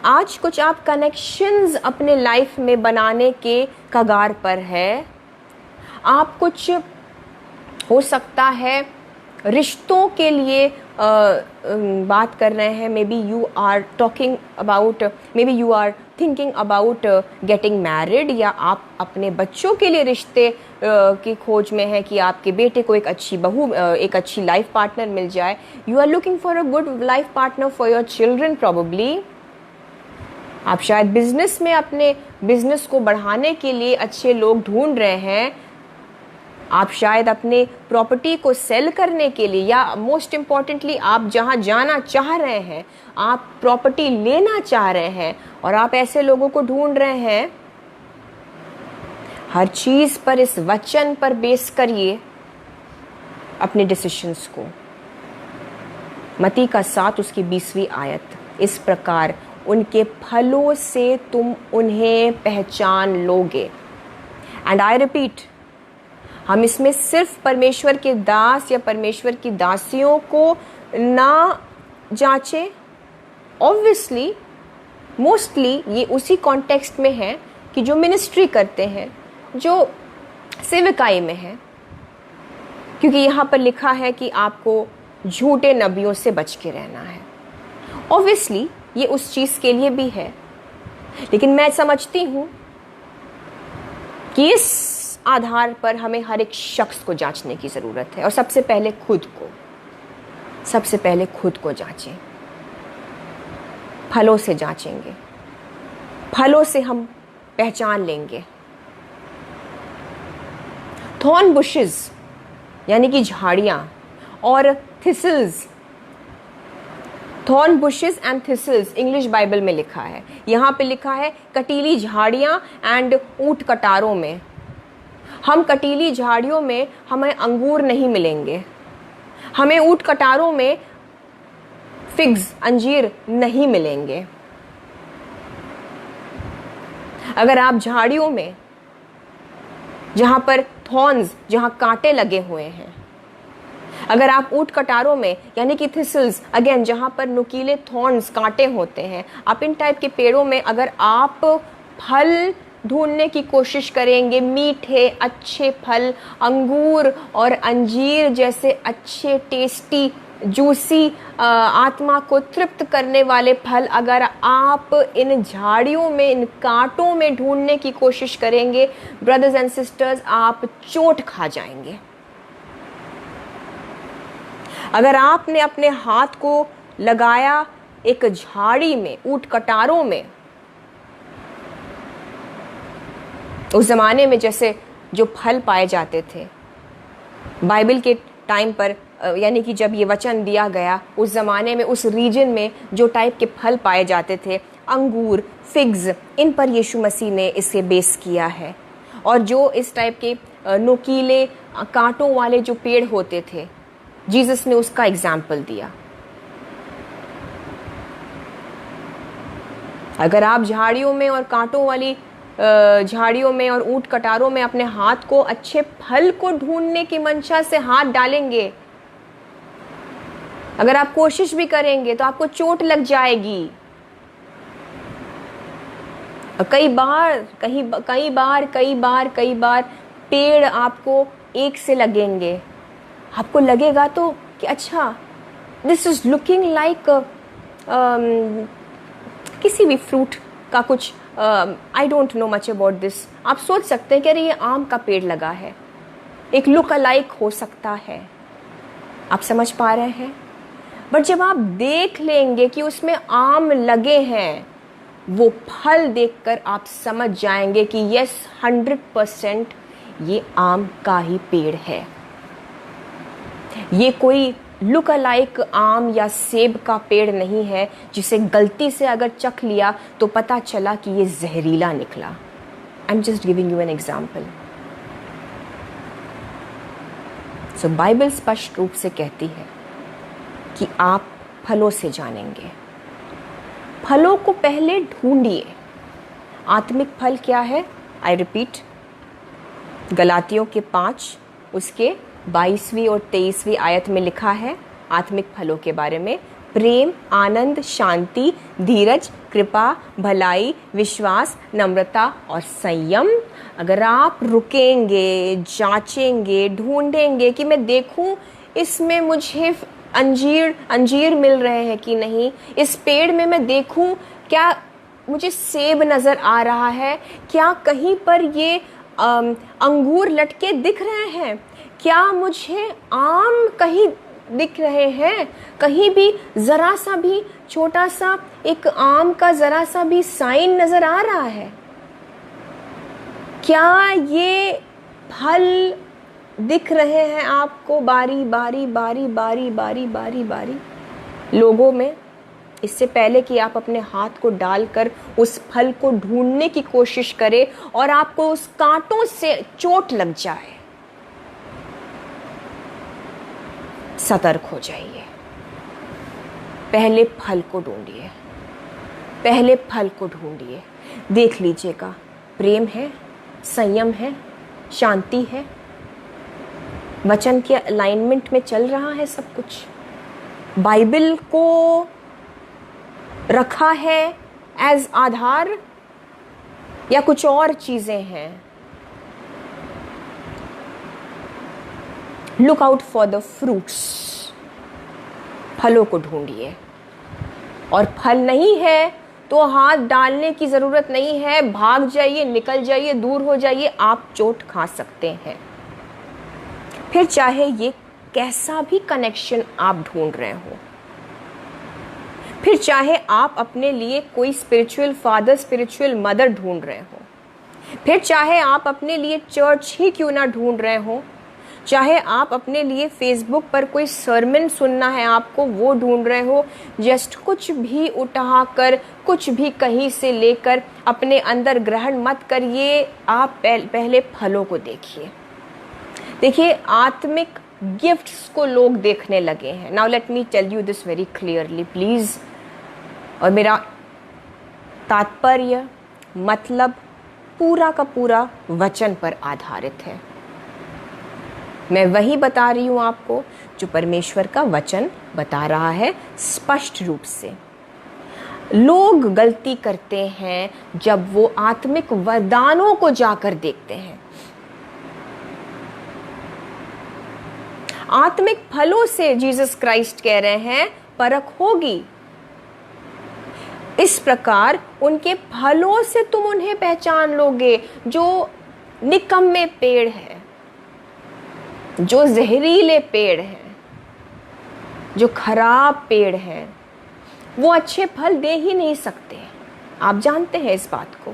Speaker 1: आज कुछ आप कनेक्शंस अपने लाइफ में बनाने के कगार पर है, आप कुछ हो सकता है रिश्तों के लिए बात कर रहे हैं। Maybe you are talking about, maybe you are thinking about getting married, या आप अपने बच्चों के लिए रिश्ते की खोज में हैं कि आपके बेटे को एक अच्छी बहू, एक अच्छी लाइफ पार्टनर मिल जाए। You are looking for a good life partner for your children probably. आप शायद बिजनेस में अपने बिजनेस को बढ़ाने के लिए अच्छे लोग ढूंढ रहे हैं। आप शायद अपने प्रॉपर्टी को सेल करने के लिए, या मोस्ट इम्पॉर्टेंटली आप जहां जाना चाह रहे हैं, आप प्रॉपर्टी लेना चाह रहे हैं और आप ऐसे लोगों को ढूंढ रहे हैं। हर चीज पर इस वचन पर बेस करिए अपने डिसीजंस को। मत्ती का 7 उसकी 20वीं आयत, इस प्रकार उनके फलों से तुम उन्हें पहचान लोगे। एंड आई रिपीट, हम इसमें सिर्फ परमेश्वर के दास या परमेश्वर की दासियों को ना जांचें। ऑब्वियसली मोस्टली ये उसी कॉन्टेक्स्ट में है कि जो मिनिस्ट्री करते हैं, जो सेवकाई में है, क्योंकि यहाँ पर लिखा है कि आपको झूठे नबियों से बच के रहना है। ऑब्वियसली ये उस चीज के लिए भी है, लेकिन मैं समझती हूं कि इस आधार पर हमें हर एक शख्स को जांचने की जरूरत है, और सबसे पहले खुद को जांचें। फलों से जांचेंगे, फलों से हम पहचान लेंगे। थॉर्न बुशेस यानी कि झाड़ियां और thistles, thorn bushes and thistles English Bible में लिखा है। यहां पे लिखा है कटीली झाड़ियां एंड ऊंट कटारों में। हम कटीली झाड़ियों में हमें अंगूर नहीं मिलेंगे, हमें ऊंट कटारों में फिग्स, अंजीर नहीं मिलेंगे। अगर आप झाड़ियों में, जहां पर थॉर्न्स, जहां कांटे लगे हुए हैं, अगर आप ऊंट कटारों में यानी कि थिसल्स, अगेन जहां पर नुकीले थॉर्न्स, कांटे होते हैं, आप इन टाइप के पेड़ों में अगर आप फल ढूंढने की कोशिश करेंगे, मीठे अच्छे फल, अंगूर और अंजीर जैसे अच्छे टेस्टी जूसी आत्मा को तृप्त करने वाले फल अगर आप इन झाड़ियों में, इन कांटों में ढूंढने की कोशिश करेंगे, ब्रदर्स एंड सिस्टर्स, आप चोट खा जाएंगे। अगर आपने अपने हाथ को लगाया एक झाड़ी में, ऊंट कटारों में, उस जमाने में जैसे जो फल पाए जाते थे बाइबल के टाइम पर, यानी कि जब ये वचन दिया गया, उस जमाने में उस रीजन में जो टाइप के फल पाए जाते थे, अंगूर, फिग्स, इन पर यीशु मसीह ने इसे बेस किया है। और जो इस टाइप के नुकीले कांटों वाले जो पेड़ होते थे, जीसस ने उसका एग्जाम्पल दिया। अगर आप झाड़ियों में और कांटों वाली झाड़ियों में और ऊंट कटारों में अपने हाथ को अच्छे फल को ढूंढने की मंशा से हाथ डालेंगे, अगर आप कोशिश भी करेंगे तो आपको चोट लग जाएगी। कई बार पेड़ आपको एक से लगेंगे, आपको लगेगा तो कि अच्छा दिस इज लुकिंग लाइक किसी भी फ्रूट का कुछ, I don't know much about this. आप सोच सकते हैं कि अरे ये आम का पेड़ लगा है, एक लुक अलाइक हो सकता है। आप समझ पा रहे हैं? बट जब आप देख लेंगे कि उसमें आम लगे हैं, वो फल देखकर आप समझ जाएंगे कि यस 100% ये आम का ही पेड़ है। ये कोई लुक अलाइक आम या सेब का पेड़ नहीं है जिसे गलती से अगर चख लिया तो पता चला कि ये जहरीला निकला। I am just giving you an example. So Bible स्पष्ट रूप से कहती है कि आप फलों से जानेंगे। फलों को पहले ढूंढिए। आत्मिक फल क्या है? आई रिपीट, गलातियों के 5 उसके 22वीं और 23वीं आयत में लिखा है आत्मिक फलों के बारे में। प्रेम, आनंद, शांति, धीरज, कृपा, भलाई, विश्वास, नम्रता और संयम। अगर आप रुकेंगे, जांचेंगे, ढूंढेंगे कि मैं देखूं इसमें मुझे अंजीर मिल रहे हैं कि नहीं, इस पेड़ में मैं देखूं क्या मुझे सेब नजर आ रहा है, क्या कहीं पर ये अंगूर लटके दिख रहे हैं, क्या मुझे आम कहीं दिख रहे हैं, कहीं भी जरा सा भी छोटा सा एक आम का जरा सा भी साइन नजर आ रहा है, क्या ये फल दिख रहे हैं आपको बारी बारी बारी बारी बारी बारी बारी लोगों में। इससे पहले कि आप अपने हाथ को डालकर उस फल को ढूंढने की कोशिश करें और आपको उस कांटों से चोट लग जाए, सतर्क हो जाइए। पहले फल को ढूंढिए, पहले फल को ढूंढिए। देख लीजिएगा, प्रेम है, संयम है, शांति है, वचन के अलाइनमेंट में चल रहा है सब कुछ, बाइबल को रखा है एज आधार या कुछ और चीजें हैं। Look out for the fruits. फलों को ढूंढिए। और फल नहीं है तो हाथ डालने की जरूरत नहीं है, भाग जाइए, निकल जाइए, दूर हो जाइए, आप चोट खा सकते हैं। फिर चाहे ये कैसा भी कनेक्शन आप ढूंढ रहे हो, फिर चाहे आप अपने लिए कोई स्पिरिचुअल फादर, स्पिरिचुअल मदर ढूंढ रहे हो, फिर चाहे आप अपने लिए चर्च ही क्यों ना ढूंढ रहे हो, चाहे आप अपने लिए फेसबुक पर कोई सरमन सुनना है आपको वो ढूंढ रहे हो, जस्ट कुछ भी उठाकर, कुछ भी कहीं से लेकर अपने अंदर ग्रहण मत करिए। आप पहले फलों को देखिए। देखिए, आत्मिक गिफ्ट्स को लोग देखने लगे हैं। Now let me tell you this very clearly please. और मेरा तात्पर्य, मतलब पूरा का पूरा वचन पर आधारित है। मैं वही बता रही हूं आपको जो परमेश्वर का वचन बता रहा है स्पष्ट रूप से। लोग गलती करते हैं जब वो आत्मिक वरदानों को जाकर देखते हैं। आत्मिक फलों से जीसस क्राइस्ट कह रहे हैं परख होगी। इस प्रकार उनके फलों से तुम उन्हें पहचान लोगे। जो निकम्मे पेड़ है, जो जहरीले पेड़ हैं, जो खराब पेड़ हैं, वो अच्छे फल दे ही नहीं सकते। आप जानते हैं इस बात को।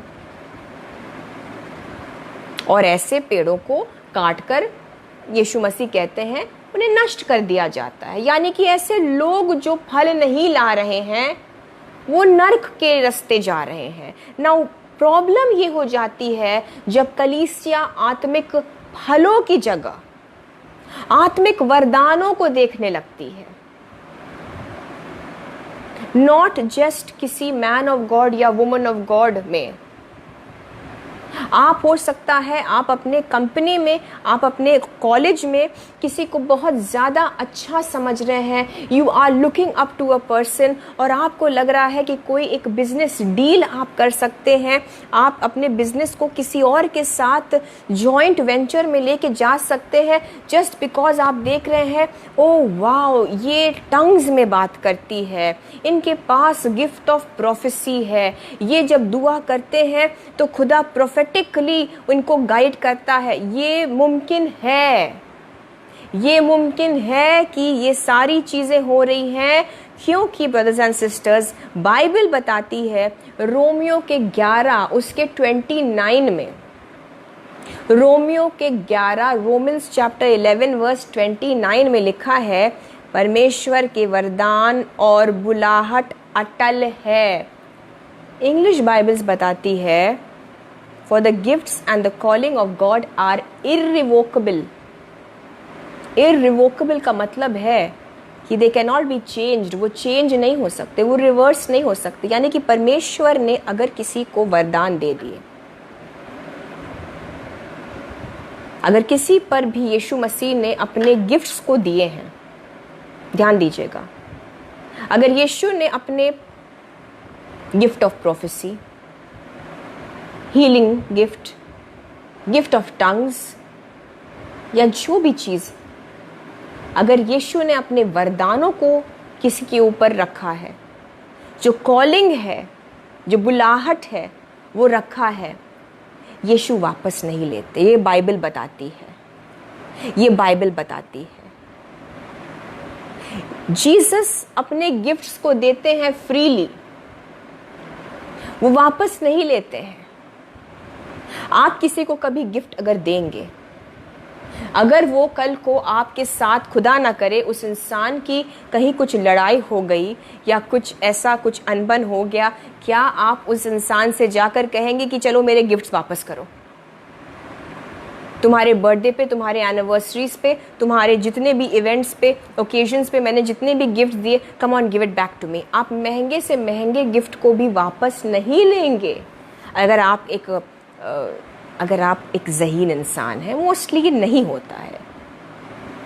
Speaker 1: और ऐसे पेड़ों को काटकर यीशु मसीह कहते हैं उन्हें नष्ट कर दिया जाता है। यानी कि ऐसे लोग जो फल नहीं ला रहे हैं वो नर्क के रास्ते जा रहे हैं। नाउ प्रॉब्लम ये हो जाती है जब कलीसिया आत्मिक फलों की जगह आत्मिक वरदानों को देखने लगती है। नॉट जस्ट किसी मैन ऑफ गॉड या वुमन ऑफ गॉड में। आप हो सकता है आप अपने कंपनी में, आप अपने कॉलेज में किसी को बहुत ज़्यादा अच्छा समझ रहे हैं। You are looking up to a person और आपको लग रहा है कि कोई एक बिजनेस डील आप कर सकते हैं। आप अपने बिजनेस को किसी और के साथ जॉइंट वेंचर में लेके जा सकते हैं जस्ट बिकॉज आप देख रहे हैं ओह वाओ, ये टंग्स में बात करती है, इनके पास गिफ्ट ऑफ प्रोफेसी है, ये जब दुआ करते हैं तो खुदा प्रोफेटिकली उनको गाइड करता है। ये मुमकिन है, ये मुमकिन है कि ये सारी चीज़ें हो रही हैं क्योंकि ब्रदर्स एंड सिस्टर्स, बाइबल बताती है रोमियो के 11 उसके 29 में, रोमियो के 11 रोमन्स चैप्टर 11 वर्स 29 में लिखा है, परमेश्वर के वरदान और बुलाहट अटल है। इंग्लिश बाइबल्स बताती है for the gifts and the calling of God are irrevocable. Irrevocable का मतलब है कि they can not be changed, वो चेंज नहीं हो सकते, वो रिवर्स नहीं हो सकते। यानी कि परमेश्वर ने अगर किसी को वरदान दे दिए, अगर किसी पर भी यीशु मसीह ने अपने गिफ्ट्स को दिए हैं, ध्यान दीजिएगा, अगर यीशु ने अपने gift of prophecy, healing gift, gift of tongues या जो भी चीज़, अगर यीशु ने अपने वरदानों को किसी के ऊपर रखा है, जो कॉलिंग है, जो बुलाहट है, वो रखा है, यीशु वापस नहीं लेते। ये बाइबल बताती है, ये बाइबल बताती है। जीसस अपने गिफ्ट्स को देते हैं फ्रीली, वो वापस नहीं लेते हैं। आप किसी को कभी गिफ्ट अगर देंगे, अगर वो कल को आपके साथ खुदा ना करे उस इंसान की कहीं कुछ लड़ाई हो गई या कुछ ऐसा कुछ अनबन हो गया, क्या आप उस इंसान से जाकर कहेंगे कि चलो मेरे गिफ्ट्स वापस करो? तुम्हारे बर्थडे पे, तुम्हारे एनिवर्सरीज पे, तुम्हारे जितने भी इवेंट्स पे, ओकेजन्स पे मैंने जितने भी गिफ्ट दिए, come on give it back to me. आप महंगे से महंगे गिफ्ट को भी वापस नहीं लेंगे। अगर आप एक ज़हीन इंसान हैं, मोस्टली ये नहीं होता है,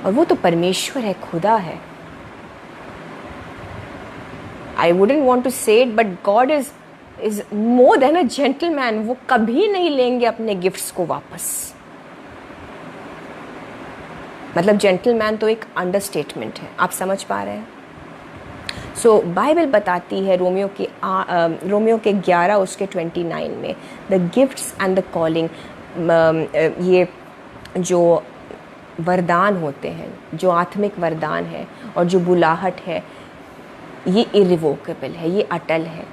Speaker 1: और वो तो परमेश्वर है, खुदा है। आई वुडेंट वॉन्ट टू से it, but God is more than a gentleman. वो कभी नहीं लेंगे अपने गिफ्ट्स को वापस। मतलब जेंटलमैन तो एक अंडरस्टेटमेंट है, आप समझ पा रहे हैं? सो बाइबल बताती है रोमियो के 11 उसके 29 में, the gifts and the calling, ये जो वरदान होते हैं, जो आत्मिक वरदान है और जो बुलाहट है, ये इरिवोकेबल है, ये अटल है।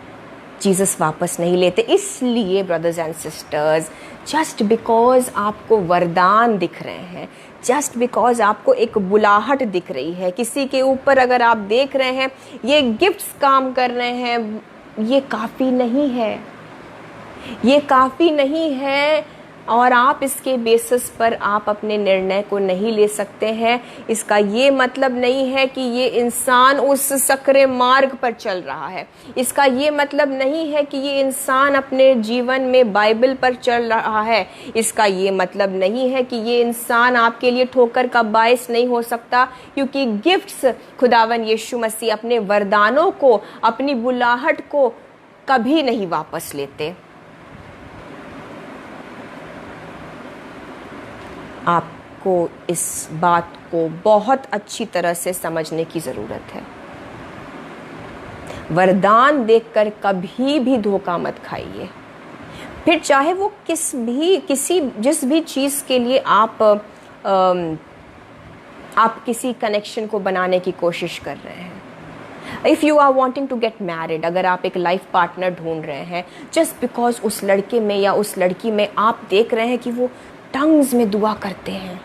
Speaker 1: जीसस वापस नहीं लेते। इसलिए brothers and sisters, just because आपको वरदान दिख रहे हैं, जस्ट बिकॉज आपको एक बुलाहट दिख रही है किसी के ऊपर, अगर आप देख रहे हैं ये गिफ्ट्स काम कर रहे हैं, ये काफ़ी नहीं है, ये काफ़ी नहीं है। और आप इसके बेसिस पर आप अपने निर्णय को नहीं ले सकते हैं। इसका ये मतलब नहीं है कि ये इंसान उस सकरे मार्ग पर चल रहा है। इसका ये मतलब नहीं है कि ये इंसान अपने जीवन में बाइबल पर चल रहा है। इसका ये मतलब नहीं है कि ये इंसान आपके लिए ठोकर का बायस नहीं हो सकता, क्योंकि गिफ्ट्स खुदावन यीशु मसीह अपने वरदानों को, अपनी बुलाहट को कभी नहीं वापस लेते। आपको इस बात को बहुत अच्छी तरह से समझने की ज़रूरत है। वरदान देखकर कभी भी धोखा मत खाइए, फिर चाहे वो जिस भी चीज़ के लिए आप किसी कनेक्शन को बनाने की कोशिश कर रहे हैं। If you are wanting to get married, अगर आप एक लाइफ पार्टनर ढूंढ रहे हैं, जस्ट बिकॉज उस लड़के में या उस लड़की में आप देख रहे हैं कि वो टंग्स में दुआ करते हैं,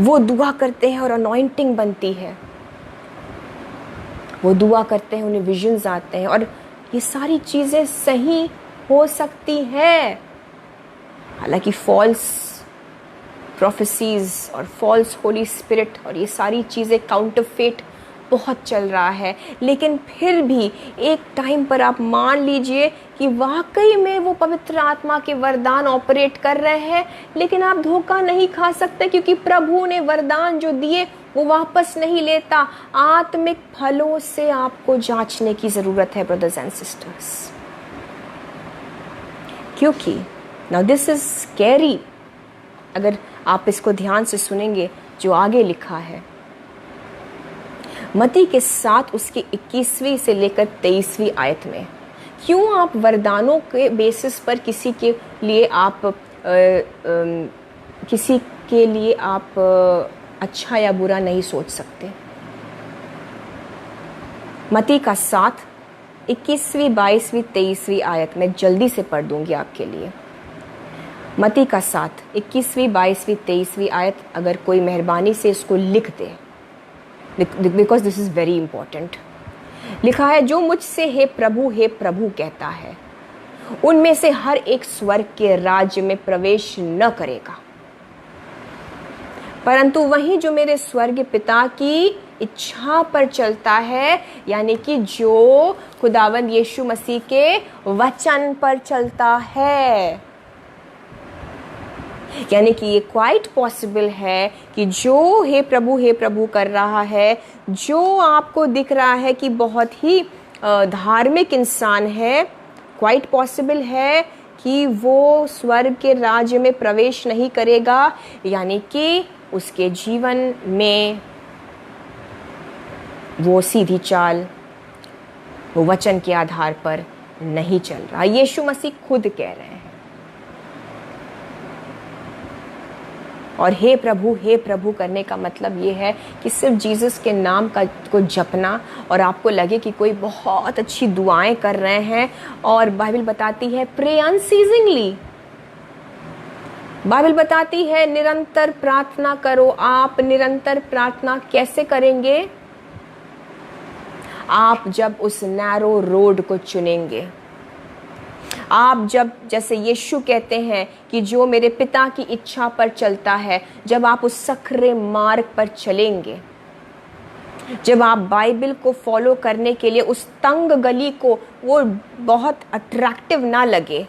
Speaker 1: वो दुआ करते हैं और अनॉइंटिंग बनती है, वो दुआ करते हैं, उन्हें विजन्स आते हैं, और ये सारी चीज़ें सही हो सकती हैं। हालांकि फॉल्स प्रोफेसीज और फॉल्स होली स्पिरिट और ये सारी चीज़ें, काउंटरफेट बहुत चल रहा है, लेकिन फिर भी एक टाइम पर आप मान लीजिए कि वाकई में वो पवित्र आत्मा के वरदान ऑपरेट कर रहे हैं, लेकिन आप धोखा नहीं खा सकते, क्योंकि प्रभु ने वरदान जो दिए वो वापस नहीं लेता। आत्मिक फलों से आपको जांचने की ज़रूरत है ब्रदर्स एंड सिस्टर्स, क्योंकि नाउ दिस इज स्कैरी। अगर आप इसको ध्यान से सुनेंगे जो आगे लिखा है मत्ती के 7 उसके 21वीं से लेकर 23वीं आयत में, क्यों आप वरदानों के बेसिस पर किसी के लिए आप किसी के लिए आप अच्छा या बुरा नहीं सोच सकते। मत्ती का 7, 21वीं, 22वीं, 23वीं आयत में जल्दी से पढ़ दूंगी आपके लिए। मत्ती का 7, 21वीं, 22वीं, 23वीं आयत, अगर कोई मेहरबानी से इसको लिख दे, because this is very important. लिखा है, जो मुझसे हे प्रभु कहता है, उनमें से हर एक स्वर्ग के राज्य में प्रवेश न करेगा, परंतु वही जो मेरे स्वर्ग पिता की इच्छा पर चलता है, यानी कि जो खुदावंद यीशु मसीह के वचन पर चलता है। यानी कि ये क्वाइट पॉसिबल है कि जो हे प्रभु कर रहा है, जो आपको दिख रहा है कि बहुत ही धार्मिक इंसान है, क्वाइट पॉसिबल है कि वो स्वर्ग के राज्य में प्रवेश नहीं करेगा, यानी कि उसके जीवन में वो सीधी चाल, वो वचन के आधार पर नहीं चल रहा। यीशु मसीह खुद कह रहे हैं। और हे प्रभु करने का मतलब ये है कि सिर्फ जीसस के नाम को जपना, और आपको लगे कि कोई बहुत अच्छी दुआएं कर रहे हैं, और बाइबल बताती है प्रे अनसीजिंगली। बाइबल बताती है निरंतर प्रार्थना करो। आप निरंतर प्रार्थना कैसे करेंगे? आप जब उस नैरो रोड को चुनेंगे, आप जब, जैसे यीशु कहते हैं कि जो मेरे पिता की इच्छा पर चलता है, जब आप उस सकरे मार्ग पर चलेंगे, जब आप बाइबल को फॉलो करने के लिए उस तंग गली को, वो बहुत अट्रैक्टिव ना लगे,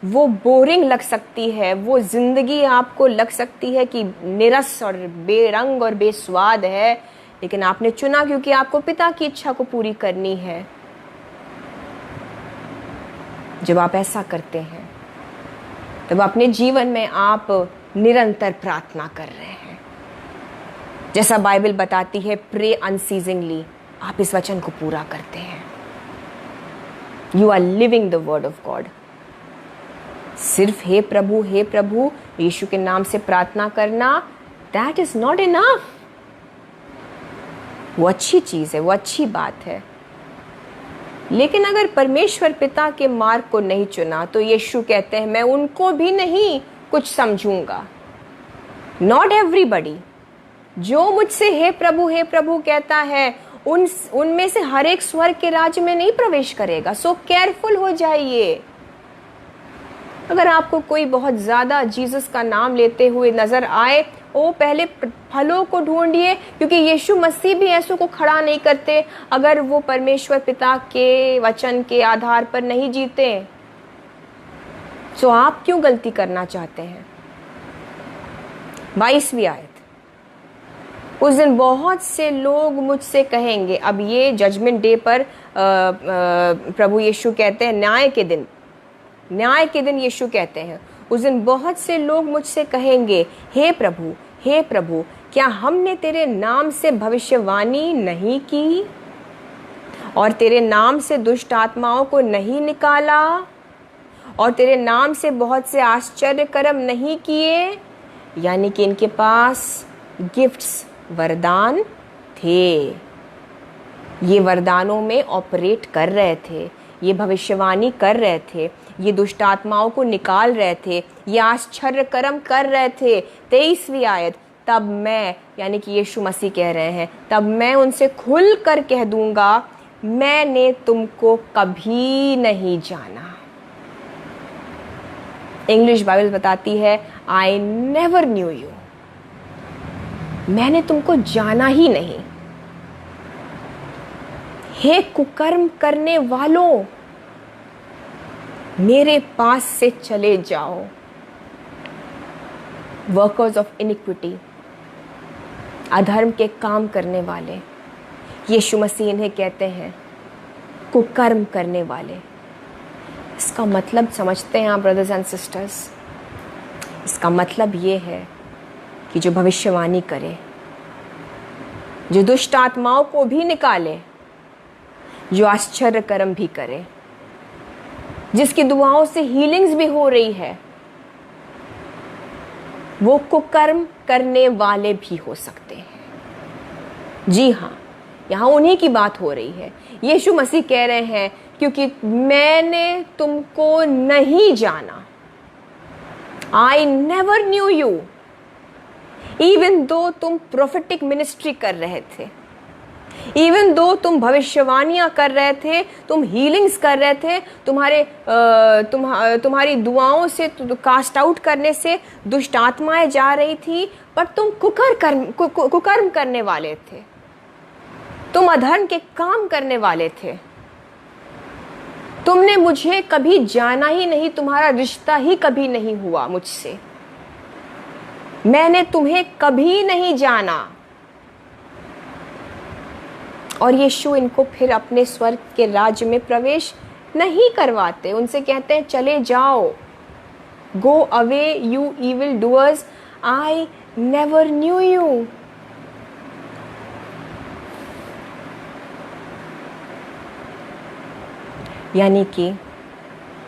Speaker 1: वो बोरिंग लग सकती है, वो जिंदगी आपको लग सकती है कि निरस और बेरंग और बेस्वाद है, लेकिन आपने चुना क्योंकि आपको पिता की इच्छा को पूरी करनी है। जब आप ऐसा करते हैं, तब अपने जीवन में आप निरंतर प्रार्थना कर रहे हैं। जैसा बाइबल बताती है प्रे अनसीजिंगली, आप इस वचन को पूरा करते हैं। You are living the word of God. सिर्फ हे प्रभु यीशु के नाम से प्रार्थना करना, दैट इज नॉट इनफ। वो अच्छी चीज है, वो अच्छी बात है, लेकिन अगर परमेश्वर पिता के मार्ग को नहीं चुना, तो यीशु कहते हैं मैं उनको भी नहीं कुछ समझूंगा। Not everybody. जो मुझसे हे प्रभु कहता है, उनमें से हर एक स्वर्ग के राज्य में नहीं प्रवेश करेगा। सो केयरफुल हो जाइए। अगर आपको कोई बहुत ज्यादा जीसस का नाम लेते हुए नजर आए, वो पहले फलों को ढूंढिए, क्योंकि यीशु मसीह भी ऐसों को खड़ा नहीं करते अगर वो परमेश्वर पिता के वचन के आधार पर नहीं जीते। सो आप क्यों गलती करना चाहते हैं? 22वीं आयत, उस दिन बहुत से लोग मुझसे कहेंगे। अब ये जजमेंट डे पर प्रभु यीशु कहते हैं, न्याय के दिन यीशु कहते हैं, उस दिन बहुत से लोग मुझसे कहेंगे, हे प्रभु क्या हमने तेरे नाम से भविष्यवाणी नहीं की, और तेरे नाम से दुष्ट आत्माओं को नहीं निकाला, और तेरे नाम से बहुत से आश्चर्य कर्म नहीं किए? यानी कि इनके पास गिफ्ट्स, वरदान थे, ये वरदानों में ऑपरेट कर रहे थे, ये भविष्यवाणी कर रहे थे, ये दुष्ट आत्माओं को निकाल रहे थे, ये आश्चर्य कर्म कर रहे थे। 23वीं आयत, तब मैं, यानी कि यीशु मसीह कह रहे हैं, तब मैं उनसे खुल कर कह दूंगा, मैंने तुमको कभी नहीं जाना। इंग्लिश बाइबल बताती है, आई नेवर न्यू यू। मैंने तुमको जाना ही नहीं। हे कुकर्म करने वालों, मेरे पास से चले जाओ। वर्कर्स ऑफ इनिक्विटी, अधर्म के काम करने वाले, यीशु मसीह इन्हें कहते हैं कुकर्म करने वाले। इसका मतलब समझते हैं आप ब्रदर्स एंड सिस्टर्स? इसका मतलब ये है कि जो भविष्यवाणी करे, जो दुष्ट आत्माओं को भी निकाले, जो आश्चर्य कर्म भी करे, जिसकी दुआओं से हीलिंग्स भी हो रही है, वो कुकर्म करने वाले भी हो सकते हैं। जी हाँ, यहाँ उन्हीं की बात हो रही है। यीशु मसीह कह रहे हैं क्योंकि मैंने तुमको नहीं जाना, आई never knew you, even though तुम प्रोफेटिक मिनिस्ट्री कर रहे थे, इवन दो तुम भविष्यवाणियां कर रहे थे, तुम हीलिंग्स कर रहे थे, तुम्हारी दुआओं से कास्ट आउट करने से दुष्ट आत्माएं जा रही थी, पर तुम कुकर्म करने वाले थे, तुम अधर्म के काम करने वाले थे, तुमने मुझे कभी जाना ही नहीं, तुम्हारा रिश्ता ही कभी नहीं हुआ मुझसे, मैंने तुम्हें कभी नहीं जाना। और यीशु इनको फिर अपने स्वर्ग के राज्य में प्रवेश नहीं करवाते, उनसे कहते हैं चले जाओ, go away you evil doers, I never knew you. यानी कि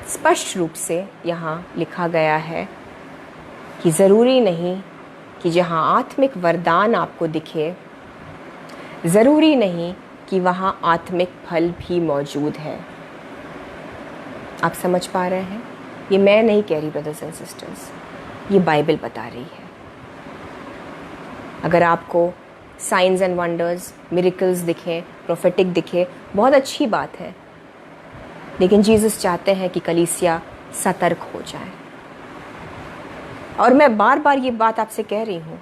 Speaker 1: स्पष्ट रूप से यहाँ लिखा गया है कि ज़रूरी नहीं कि जहाँ आत्मिक वरदान आपको दिखे, ज़रूरी नहीं कि वहाँ आत्मिक फल भी मौजूद है। आप समझ पा रहे हैं? ये मैं नहीं कह रही ब्रदर्स एंड सिस्टर्स, ये बाइबल बता रही है। अगर आपको साइंस एंड वंडर्स, मिरेकल्स दिखें, प्रोफेटिक दिखे, बहुत अच्छी बात है, लेकिन जीसस चाहते हैं कि कलीसिया सतर्क हो जाए। और मैं बार बार ये बात आपसे कह रही हूँ,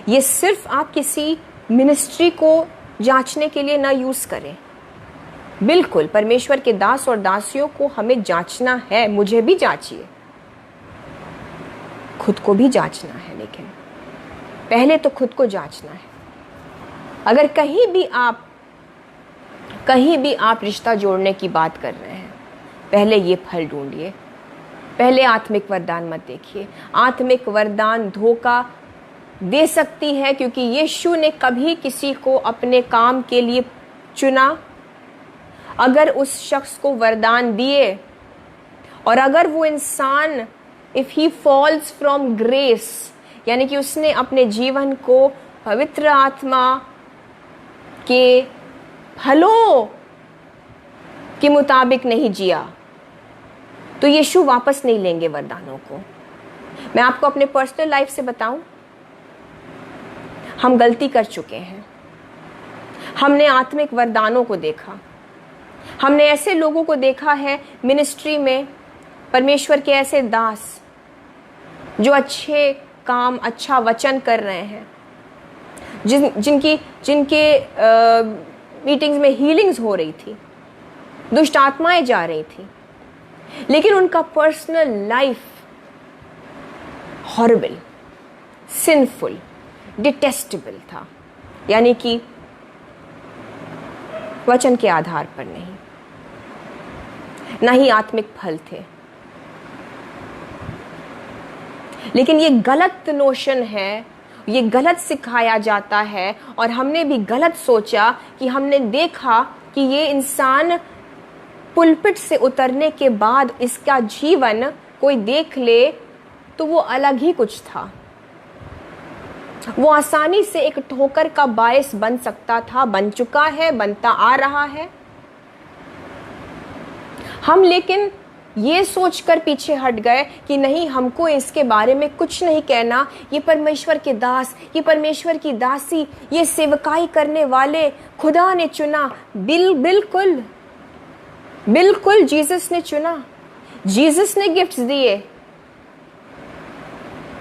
Speaker 1: ये सिर्फ आप किसी मिनिस्ट्री को जांचने के लिए ना यूज़ करें। बिल्कुल परमेश्वर के दास और दासियों को हमें जांचना है, मुझे भी जांचिए, खुद को भी जांचना है, लेकिन पहले तो खुद को जांचना है। अगर कहीं भी आप रिश्ता जोड़ने की बात कर रहे हैं, पहले ये फल ढूंढिए, पहले आत्मिक वरदान मत देखिए। आत्मिक वरदान धोखा दे सकती है, क्योंकि यीशु ने कभी किसी को अपने काम के लिए चुना, अगर उस शख्स को वरदान दिए और अगर वो इंसान if he falls from grace, यानी कि उसने अपने जीवन को पवित्र आत्मा के फलों के मुताबिक नहीं जिया, तो यीशु वापस नहीं लेंगे वरदानों को। मैं आपको अपने पर्सनल लाइफ से बताऊं, हम गलती कर चुके हैं। हमने आत्मिक वरदानों को देखा, हमने ऐसे लोगों को देखा है मिनिस्ट्री में, परमेश्वर के ऐसे दास जो अच्छे काम, अच्छा वचन कर रहे हैं, जिनके मीटिंग्स में हीलिंग्स हो रही थी, दुष्ट आत्माएं जा रही थी, लेकिन उनका personal life horrible, sinful, detestable था। यानी कि वचन के आधार पर नहीं, ना ही आत्मिक फल थे। लेकिन ये गलत नोशन है, ये गलत सिखाया जाता है, और हमने भी गलत सोचा कि हमने देखा कि ये इंसान पुलपिट से उतरने के बाद इसका जीवन कोई देख ले तो वो अलग ही कुछ था, वो आसानी से एक ठोकर का बायस बन सकता था, बन चुका है, बनता आ रहा है। हम लेकिन ये सोचकर पीछे हट गए कि नहीं, हमको इसके बारे में कुछ नहीं कहना, ये परमेश्वर के दास, ये परमेश्वर की दासी, ये सेवकाई करने वाले खुदा ने चुना। बिल्कुल जीसस ने चुना, जीसस ने गिफ्ट्स दिए,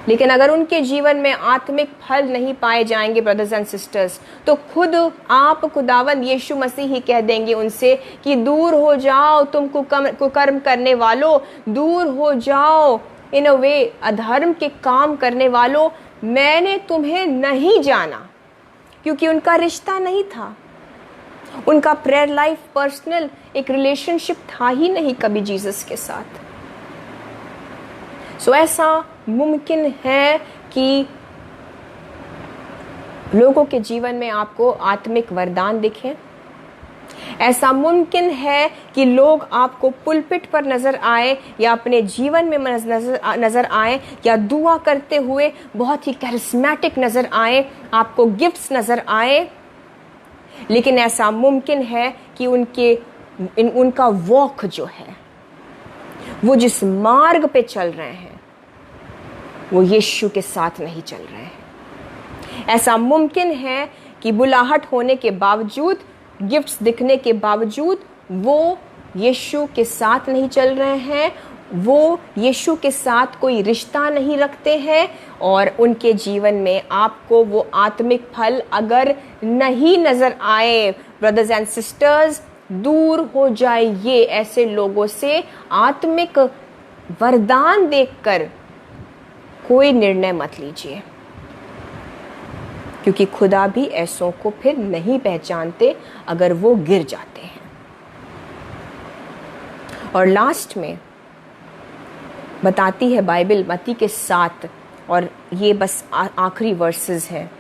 Speaker 1: लेकिन अगर उनके जीवन में आत्मिक फल नहीं पाए जाएंगे ब्रदर्स एंड सिस्टर्स, तो खुद आप खुदावंद यीशु मसीह ही कह देंगे उनसे कि दूर हो जाओ तुम कुकर्म करने वालों, दूर हो जाओ, इन अ वे अधर्म के काम करने वालों, मैंने तुम्हें नहीं जाना। क्योंकि उनका रिश्ता नहीं था, उनका प्रेयर लाइफ, पर्सनल एक रिलेशनशिप था ही नहीं कभी जीसस के साथ। सो ऐसा मुमकिन है कि लोगों के जीवन में आपको आत्मिक वरदान दिखे, ऐसा मुमकिन है कि लोग आपको पुलपिट पर नजर आए या अपने जीवन में नजर आए या दुआ करते हुए बहुत ही कैरिस्मेटिक नजर आए, आपको गिफ्ट्स नजर आए, लेकिन ऐसा मुमकिन है कि उनका वॉक जो है, वो जिस मार्ग पे चल रहे हैं, वो यीशु के साथ नहीं चल रहे हैं। ऐसा मुमकिन है कि बुलाहट होने के बावजूद, गिफ्ट्स दिखने के बावजूद वो यीशु के साथ नहीं चल रहे हैं, वो यीशु के साथ कोई रिश्ता नहीं रखते हैं, और उनके जीवन में आपको वो आत्मिक फल अगर नहीं नजर आए, ब्रदर्स एंड सिस्टर्स, दूर हो जाइए ऐसे लोगों से। आत्मिक वरदान देखकर कोई निर्णय मत लीजिए, क्योंकि खुदा भी ऐसों को फिर नहीं पहचानते अगर वो गिर जाते हैं। और लास्ट में बताती है बाइबल मत्ती के 7, और ये बस आखिरी वर्सेस हैं,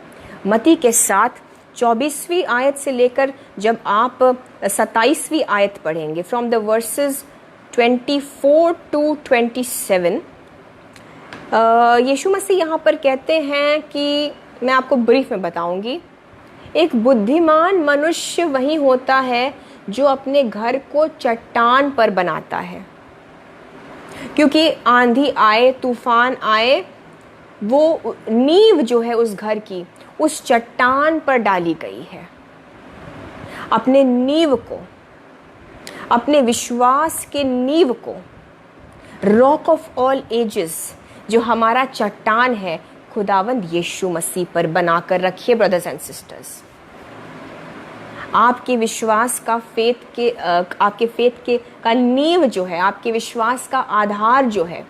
Speaker 1: मत्ती के 7 24वीं आयत से लेकर जब आप 27वीं आयत पढ़ेंगे, फ्रॉम द वर्सेस 24 to 27, यीशु मसीह यहाँ पर कहते हैं कि, मैं आपको ब्रीफ में बताऊंगी, एक बुद्धिमान मनुष्य वही होता है जो अपने घर को चट्टान पर बनाता है, क्योंकि आंधी आए, तूफान आए, वो नींव जो है उस घर की उस चट्टान पर डाली गई है। अपने नींव को, अपने विश्वास के नींव को, रॉक ऑफ ऑल एजेस जो हमारा चट्टान है, खुदावंद यीशु मसीह पर बनाकर रखिए। ब्रदर्स एंड सिस्टर्स, आपके विश्वास का आपके फेथ के का नींव जो है, आपके विश्वास का आधार जो है,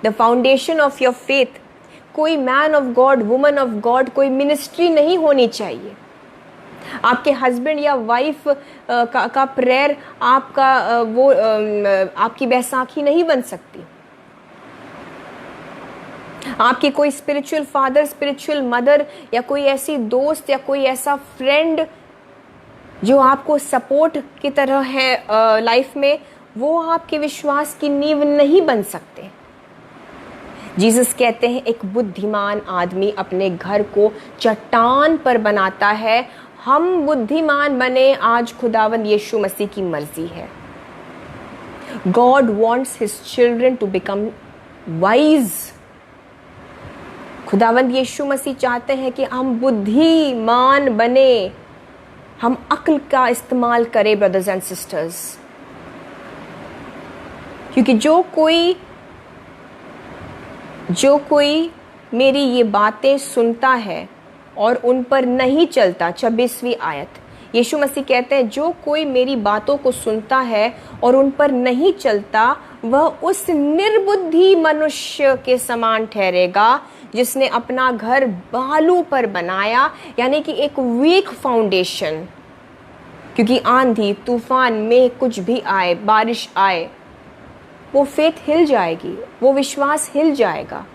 Speaker 1: the foundation of your faith, कोई man of God, woman of God, कोई मिनिस्ट्री नहीं होनी चाहिए। आपके हस्बैंड या वाइफ का प्रेयर आपका आपकी बैसाखी नहीं बन सकती। आपकी कोई स्पिरिचुअल फादर, स्पिरिचुअल मदर, या कोई ऐसी दोस्त या कोई ऐसा फ्रेंड जो आपको सपोर्ट की तरह है लाइफ में, वो आपके विश्वास की नींव नहीं बन सकते। जीसस कहते हैं एक बुद्धिमान आदमी अपने घर को चट्टान पर बनाता है। हम बुद्धिमान बने, आज खुदावंद यीशु मसीह की मर्जी है। God wants his children to become wise. खुदावंद यीशु मसीह चाहते हैं कि हम बुद्धिमान बने, हम अक्ल का इस्तेमाल करें। ब्रदर्स एंड सिस्टर्स, क्योंकि जो कोई मेरी ये बातें सुनता है और उन पर नहीं चलता, 26वीं आयत, यीशु मसीह कहते हैं जो कोई मेरी बातों को सुनता है और उन पर नहीं चलता, वह उस निर्बुद्धि मनुष्य के समान ठहरेगा जिसने अपना घर बालू पर बनाया, यानी कि एक वीक फाउंडेशन। क्योंकि आंधी, तूफान में कुछ भी आए, बारिश आए, वो फेथ हिल जाएगी, वो विश्वास हिल जाएगा।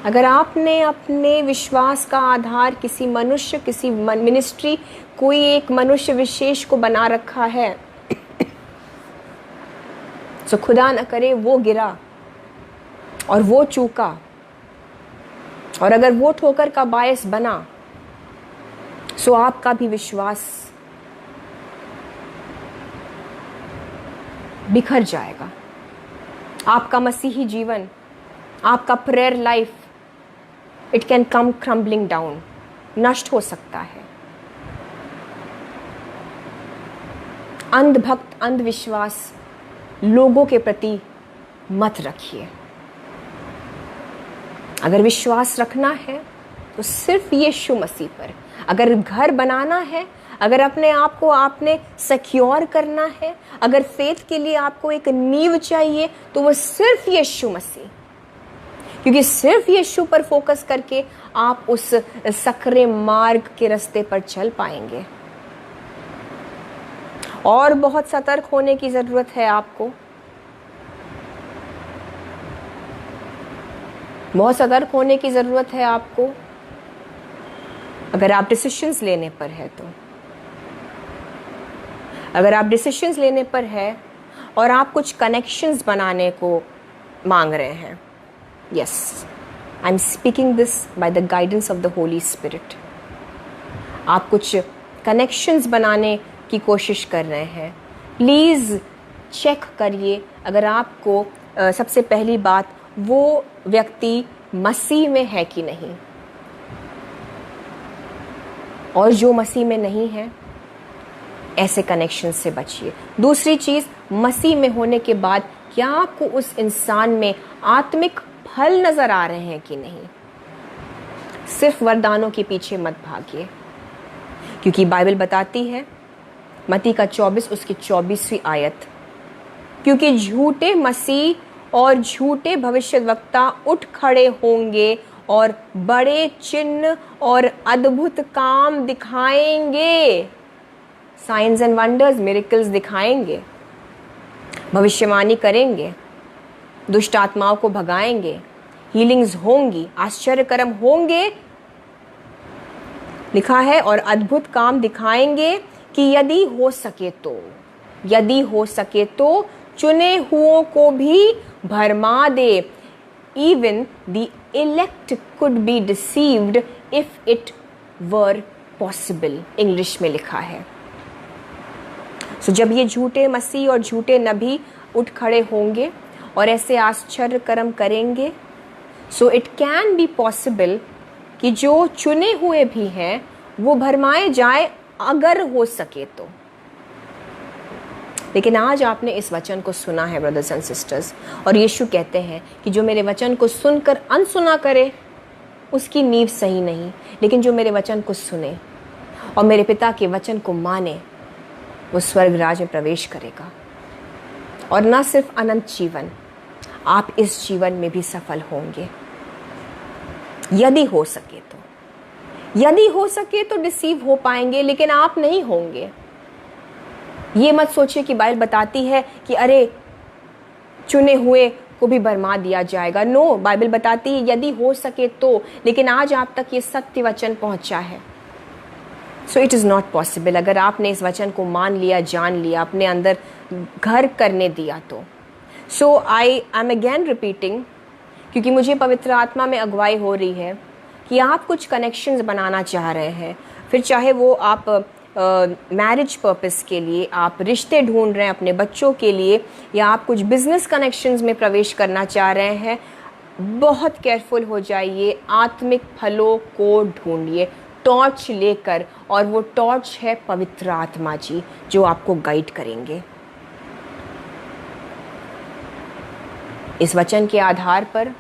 Speaker 1: अगर आपने अपने विश्वास का आधार किसी मनुष्य, किसी मिनिस्ट्री, कोई एक मनुष्य विशेष को बना रखा है, तो खुदा न करे वो गिरा और वो चूका, और अगर वो ठोकर का बायस बना, सो आपका भी विश्वास बिखर जाएगा। आपका मसीही जीवन, आपका prayer life, it can come crumbling down, नष्ट हो सकता है। अंधभक्त, अंधविश्वास लोगों के प्रति मत रखिए। अगर विश्वास रखना है तो सिर्फ यीशु मसीह पर। अगर घर बनाना है, अगर अपने आप को आपने सिक्योर करना है, अगर फेथ के लिए आपको एक नींव चाहिए, तो वो सिर्फ यीशु मसीह, क्योंकि सिर्फ यीशु पर फोकस करके आप उस सकरे मार्ग के रास्ते पर चल पाएंगे। और बहुत सतर्क होने की जरूरत है आपको, बहुत सतर्क होने की जरूरत है आपको, अगर आप डिसीजंस लेने पर है तो। अगर आप डिसीजंस लेने पर है और आप कुछ कनेक्शंस बनाने को मांग रहे हैं, yes, I am speaking this by the guidance of the Holy spirit, आप कुछ कनेक्शंस बनाने की कोशिश कर रहे हैं, प्लीज़ चेक करिए अगर आपको सबसे पहली बात वो व्यक्ति मसीह में है कि नहीं, और जो मसीह में नहीं है ऐसे कनेक्शन से बचिए। दूसरी चीज़, मसीह में होने के बाद क्या आपको उस इंसान में आत्मिक फल नज़र आ रहे हैं कि नहीं। सिर्फ वरदानों के पीछे मत भागिए, क्योंकि बाइबल बताती है मत्ती का 24 उसकी 24वीं आयत, क्योंकि झूठे मसीह और झूठे भविष्यवक्ता उठ खड़े होंगे और बड़े चिन्ह और अद्भुत काम दिखाएंगे, साइंस एंड वंडर्स, मिरेकल्स दिखाएंगे, भविष्यवाणी करेंगे, दुष्ट आत्माओं को भगाएंगे, हीलिंग्स होंगी, आश्चर्य कर्म होंगे, लिखा है, और अद्भुत काम दिखाएंगे कि यदि हो सके तो चुने हुओं को भी भरमा दे। Even the elect could be deceived if it were possible, English में लिखा है। So, जब ये झूठे मसीह और झूठे नबी उठ खड़े होंगे और ऐसे आश्चर्य कर्म करेंगे, so it can be possible कि जो चुने हुए भी हैं वो भरमाए जाए अगर हो सके तो। लेकिन आज आपने इस वचन को सुना है ब्रदर्स एंड सिस्टर्स, और यीशु कहते हैं कि जो मेरे वचन को सुनकर अनसुना करे उसकी नींव सही नहीं, लेकिन जो मेरे वचन को सुने और मेरे पिता के वचन को माने वो स्वर्ग राज में प्रवेश करेगा। और न सिर्फ अनंत जीवन, आप इस जीवन में भी सफल होंगे यदि हो सके तो डिसीव हो पाएंगे, लेकिन आप नहीं होंगे। ये मत सोचिए कि बाइबल बताती है कि अरे चुने हुए को भी भरमा दिया जाएगा। नो, बाइबल बताती है यदि हो सके तो, लेकिन आज आप तक ये सत्य वचन पहुंचा है। So it is not possible. अगर आपने इस वचन को मान लिया, जान लिया, अपने अंदर घर करने दिया तो। सो आई एम अगेन रिपीटिंग, क्योंकि मुझे पवित्र आत्मा में अगुवाई हो रही है कि आप कुछ कनेक्शंस बनाना चाह रहे हैं, फिर चाहे वो आप मैरिज पर्पस के लिए, आप रिश्ते ढूंढ रहे हैं अपने बच्चों के लिए, या आप कुछ बिजनेस कनेक्शंस में प्रवेश करना चाह रहे हैं, बहुत केयरफुल हो जाइए। आत्मिक फलों को ढूंढिए टॉर्च लेकर, और वो टॉर्च है पवित्र आत्मा जी, जो आपको गाइड करेंगे। इस वचन के आधार पर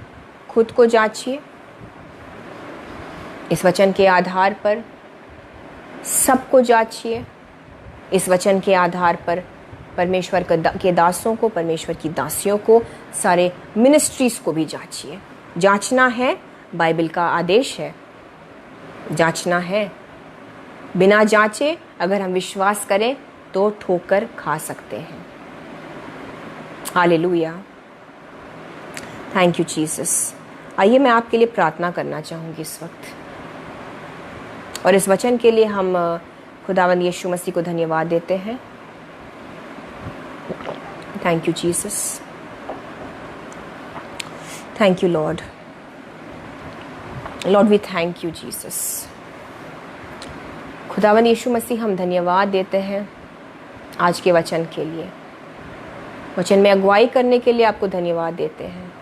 Speaker 1: खुद को जांचिए, इस वचन के आधार पर सबको जांचिए, इस वचन के आधार पर परमेश्वर के दासों को, परमेश्वर की दासियों को, सारे मिनिस्ट्रीज को भी जांचिए। जांचना है, बाइबल का आदेश है, जांचना है। बिना जांचे अगर हम विश्वास करें तो ठोकर खा सकते हैं। Hallelujah, thank you Jesus. आइए मैं आपके लिए प्रार्थना करना चाहूँगी इस वक्त, और इस वचन के लिए हम खुदावंद यीशु मसीह को धन्यवाद देते हैं। Thank you Jesus, thank you Lord, Lord we thank you Jesus. खुदावंद यीशु मसीह, हम धन्यवाद देते हैं आज के वचन के लिए, वचन में अगुवाई करने के लिए आपको धन्यवाद देते हैं।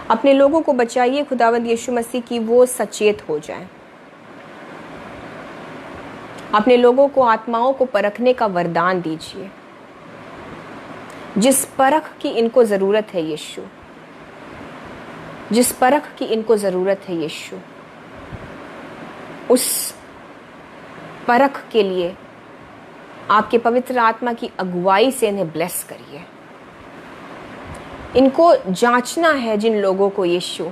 Speaker 1: अपने लोगों को बचाइए खुदावंद यीशु मसीह की वो सचेत हो जाए। अपने लोगों को आत्माओं को परखने का वरदान दीजिए, जिस परख की इनको ज़रूरत है यीशु, जिस परख की इनको ज़रूरत है यीशु, उस परख के लिए आपके पवित्र आत्मा की अगुवाई से इन्हें ब्लेस करिए। इनको जांचना है जिन लोगों को यीशु,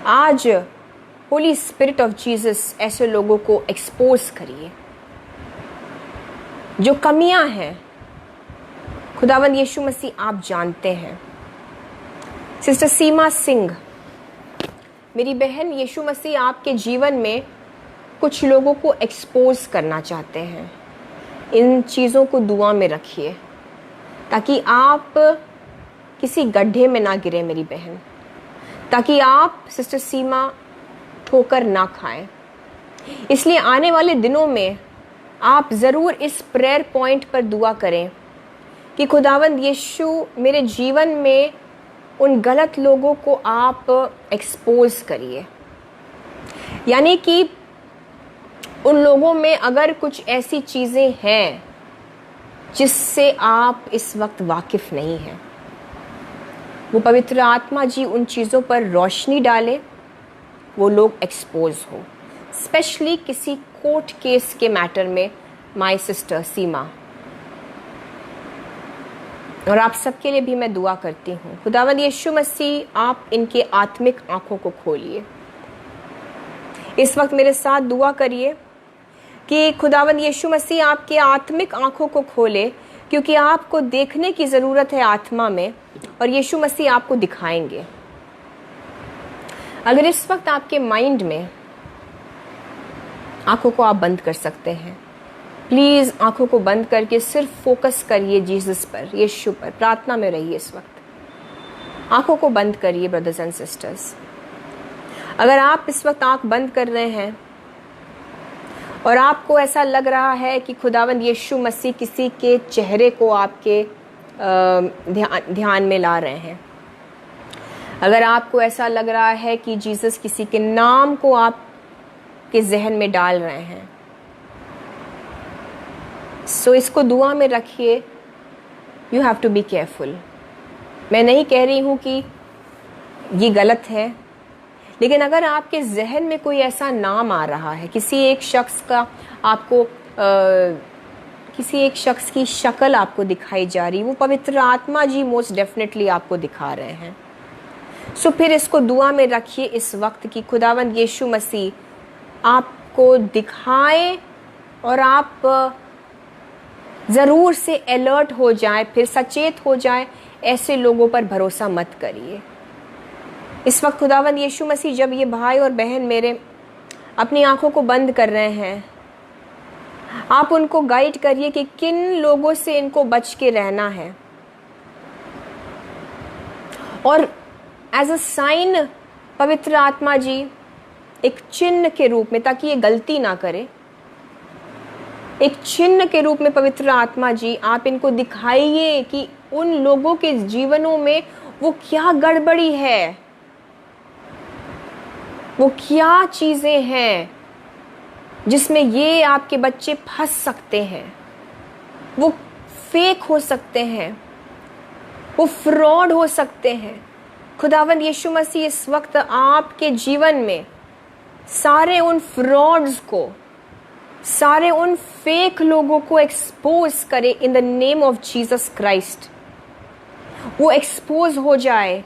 Speaker 1: आज होली स्पिरिट ऑफ जीसस ऐसे लोगों को एक्सपोज करिए जो कमियां हैं। खुदावंद यीशु मसीह आप जानते हैं। सिस्टर सीमा सिंह, मेरी बहन, यीशु मसीह आपके जीवन में कुछ लोगों को एक्सपोज करना चाहते हैं। इन चीज़ों को दुआ में रखिए ताकि आप किसी गड्ढे में ना गिरे मेरी बहन, ताकि आप सिस्टर सीमा ठोकर ना खाएं। इसलिए आने वाले दिनों में आप ज़रूर इस प्रेयर पॉइंट पर दुआ करें कि खुदावंद यीशु मेरे जीवन में उन गलत लोगों को आप एक्सपोज करिए, यानी कि उन लोगों में अगर कुछ ऐसी चीज़ें हैं जिससे आप इस वक्त वाकिफ़ नहीं हैं, वो पवित्र आत्मा जी उन चीज़ों पर रोशनी डाले, वो लोग एक्सपोज हो, स्पेशली किसी कोर्ट केस के मैटर में माय सिस्टर सीमा। और आप सबके लिए भी मैं दुआ करती हूँ। खुदावंद यीशु मसीह आप इनके आत्मिक आंखों को खोलिए। इस वक्त मेरे साथ दुआ करिए कि खुदावंद यीशु मसीह आपके आत्मिक आंखों को खोले, क्योंकि आपको देखने की ज़रूरत है आत्मा में, और यीशु मसीह आपको दिखाएंगे। अगर इस वक्त आपके माइंड में, आंखों को आप बंद कर सकते हैं, प्लीज़ आंखों को बंद करके सिर्फ फोकस करिए जीसस पर, यीशु पर, प्रार्थना में रहिए। इस वक्त आंखों को बंद करिए ब्रदर्स एंड सिस्टर्स। अगर आप इस वक्त आंख बंद कर रहे हैं और आपको ऐसा लग रहा है कि खुदावंद यीशु मसीह किसी के चेहरे को आपके ध्यान में ला रहे हैं, अगर आपको ऐसा लग रहा है कि जीसस किसी के नाम को आपके जहन में डाल रहे हैं, सो इसको दुआ में रखिए। You have to be careful. मैं नहीं कह रही हूँ कि ये गलत है, लेकिन अगर आपके जहन में कोई ऐसा नाम आ रहा है, किसी एक शख्स का आपको किसी एक शख्स की शक्ल आपको दिखाई जा रही, वो पवित्र आत्मा जी मोस्ट डेफिनेटली आपको दिखा रहे हैं, सो फिर इसको दुआ में रखिए इस वक्त कि खुदावंद यीशु मसीह आपको दिखाए और आप ज़रूर से अलर्ट हो जाए, फिर सचेत हो जाए। ऐसे लोगों पर भरोसा मत करिए। इस वक्त खुदावंद यीशु मसीह जब ये भाई और बहन मेरे अपनी आंखों को बंद कर रहे हैं, आप उनको गाइड करिए कि किन लोगों से इनको बच के रहना है, और एज अ साइन पवित्र आत्मा जी एक चिन्ह के रूप में, ताकि ये गलती ना करे, एक चिन्ह के रूप में पवित्र आत्मा जी आप इनको दिखाइए कि उन लोगों के जीवनों में वो क्या गड़बड़ी है, वो क्या चीज़ें हैं जिसमें ये आपके बच्चे फंस सकते हैं, वो फेक हो सकते हैं, वो फ्रॉड हो सकते हैं। खुदावंद यीशु मसीह इस वक्त आपके जीवन में सारे उन फ्रॉड्स को, सारे उन फेक लोगों को एक्सपोज करे इन the name of Jesus Christ. वो एक्सपोज हो जाए।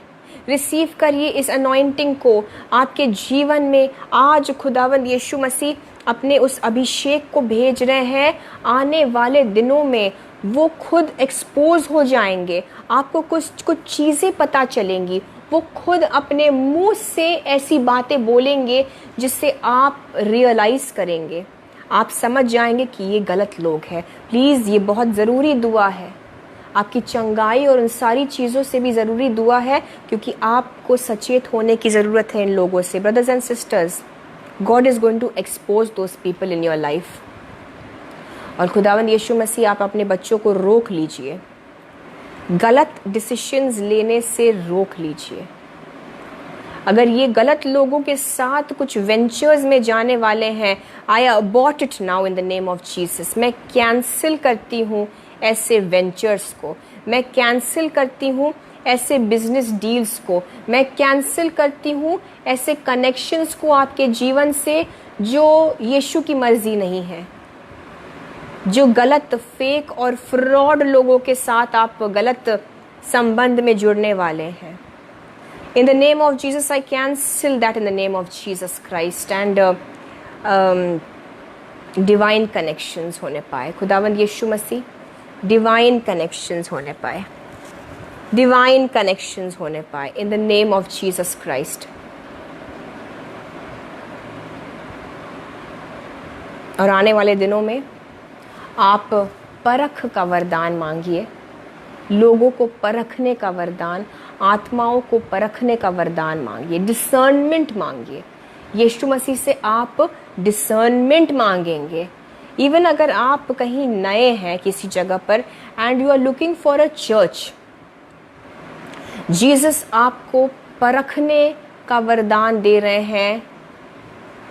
Speaker 1: रिसीव करिए इस अनॉइंटिंग को आपके जीवन में। आज खुदावंद यीशु मसीह अपने उस अभिषेक को भेज रहे हैं। आने वाले दिनों में वो खुद एक्सपोज हो जाएंगे, आपको कुछ चीज़ें पता चलेंगी, वो खुद अपने मुंह से ऐसी बातें बोलेंगे जिससे आप रियलाइज़ करेंगे, आप समझ जाएंगे कि ये गलत लोग हैं। प्लीज़ ये बहुत ज़रूरी दुआ है, आपकी चंगाई और उन सारी चीज़ों से भी ज़रूरी दुआ है, क्योंकि आपको सचेत होने की ज़रूरत है इन लोगों से। Brothers and sisters, God is going to expose those people in your life. और खुदावंद यीशु मसीह आप अपने बच्चों को रोक लीजिए, गलत डिसीशंस लेने से रोक लीजिए। अगर ये गलत लोगों के साथ कुछ वेंचर्स में जाने वाले हैं, I abort it now in the name of Jesus. मैं कैंसिल करती हूँ ऐसे वेंचर्स को, मैं कैंसिल करती हूँ ऐसे बिजनेस डील्स को, मैं कैंसिल करती हूँ ऐसे कनेक्शंस को आपके जीवन से जो यीशु की मर्जी नहीं है, जो गलत फेक और फ्रॉड लोगों के साथ आप गलत संबंध में जुड़ने वाले हैं। In the name of Jesus, I cancel that in the name of Jesus Christ, and divine connections होने पाए। खुदावंद यीशु मसीह divine connections होने पाए, divine connections होने पाए in the name of Jesus Christ। और आने वाले दिनों में आप परख का वरदान मांगिए, लोगों को परखने का वरदान, आत्माओं को परखने का वरदान मांगिए, डिसर्नमेंट मांगिए। यीशु मसीह से आप डिसर्नमेंट मांगेंगे। इवन अगर आप कहीं नए हैं किसी जगह पर and you are looking for a church, Jesus आपको परखने का वरदान दे रहे हैं।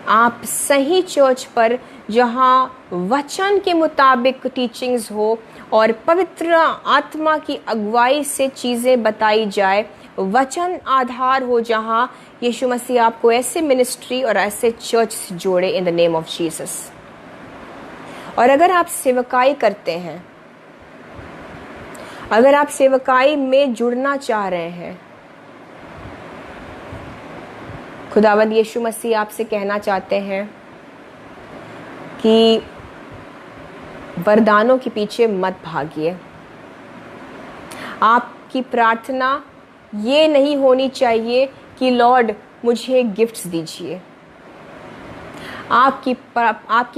Speaker 1: आप सही चर्च पर जहाँ वचन के मुताबिक टीचिंग्स हो और पवित्र आत्मा की अगुवाई से चीज़ें बताई जाए, वचन आधार हो, जहाँ यीशु मसीह आपको ऐसे मिनिस्ट्री और ऐसे चर्च से जोड़े इन द नेम ऑफ जीसस। और अगर आप सेवकाई करते हैं, अगर आप सेवकाई में जुड़ना चाह रहे हैं, खुदावंद यीशु मसीह आपसे कहना चाहते हैं कि वरदानों के पीछे मत भागिए। आपकी प्रार्थना ये नहीं होनी चाहिए कि लॉर्ड मुझे गिफ्ट्स दीजिए। आपकी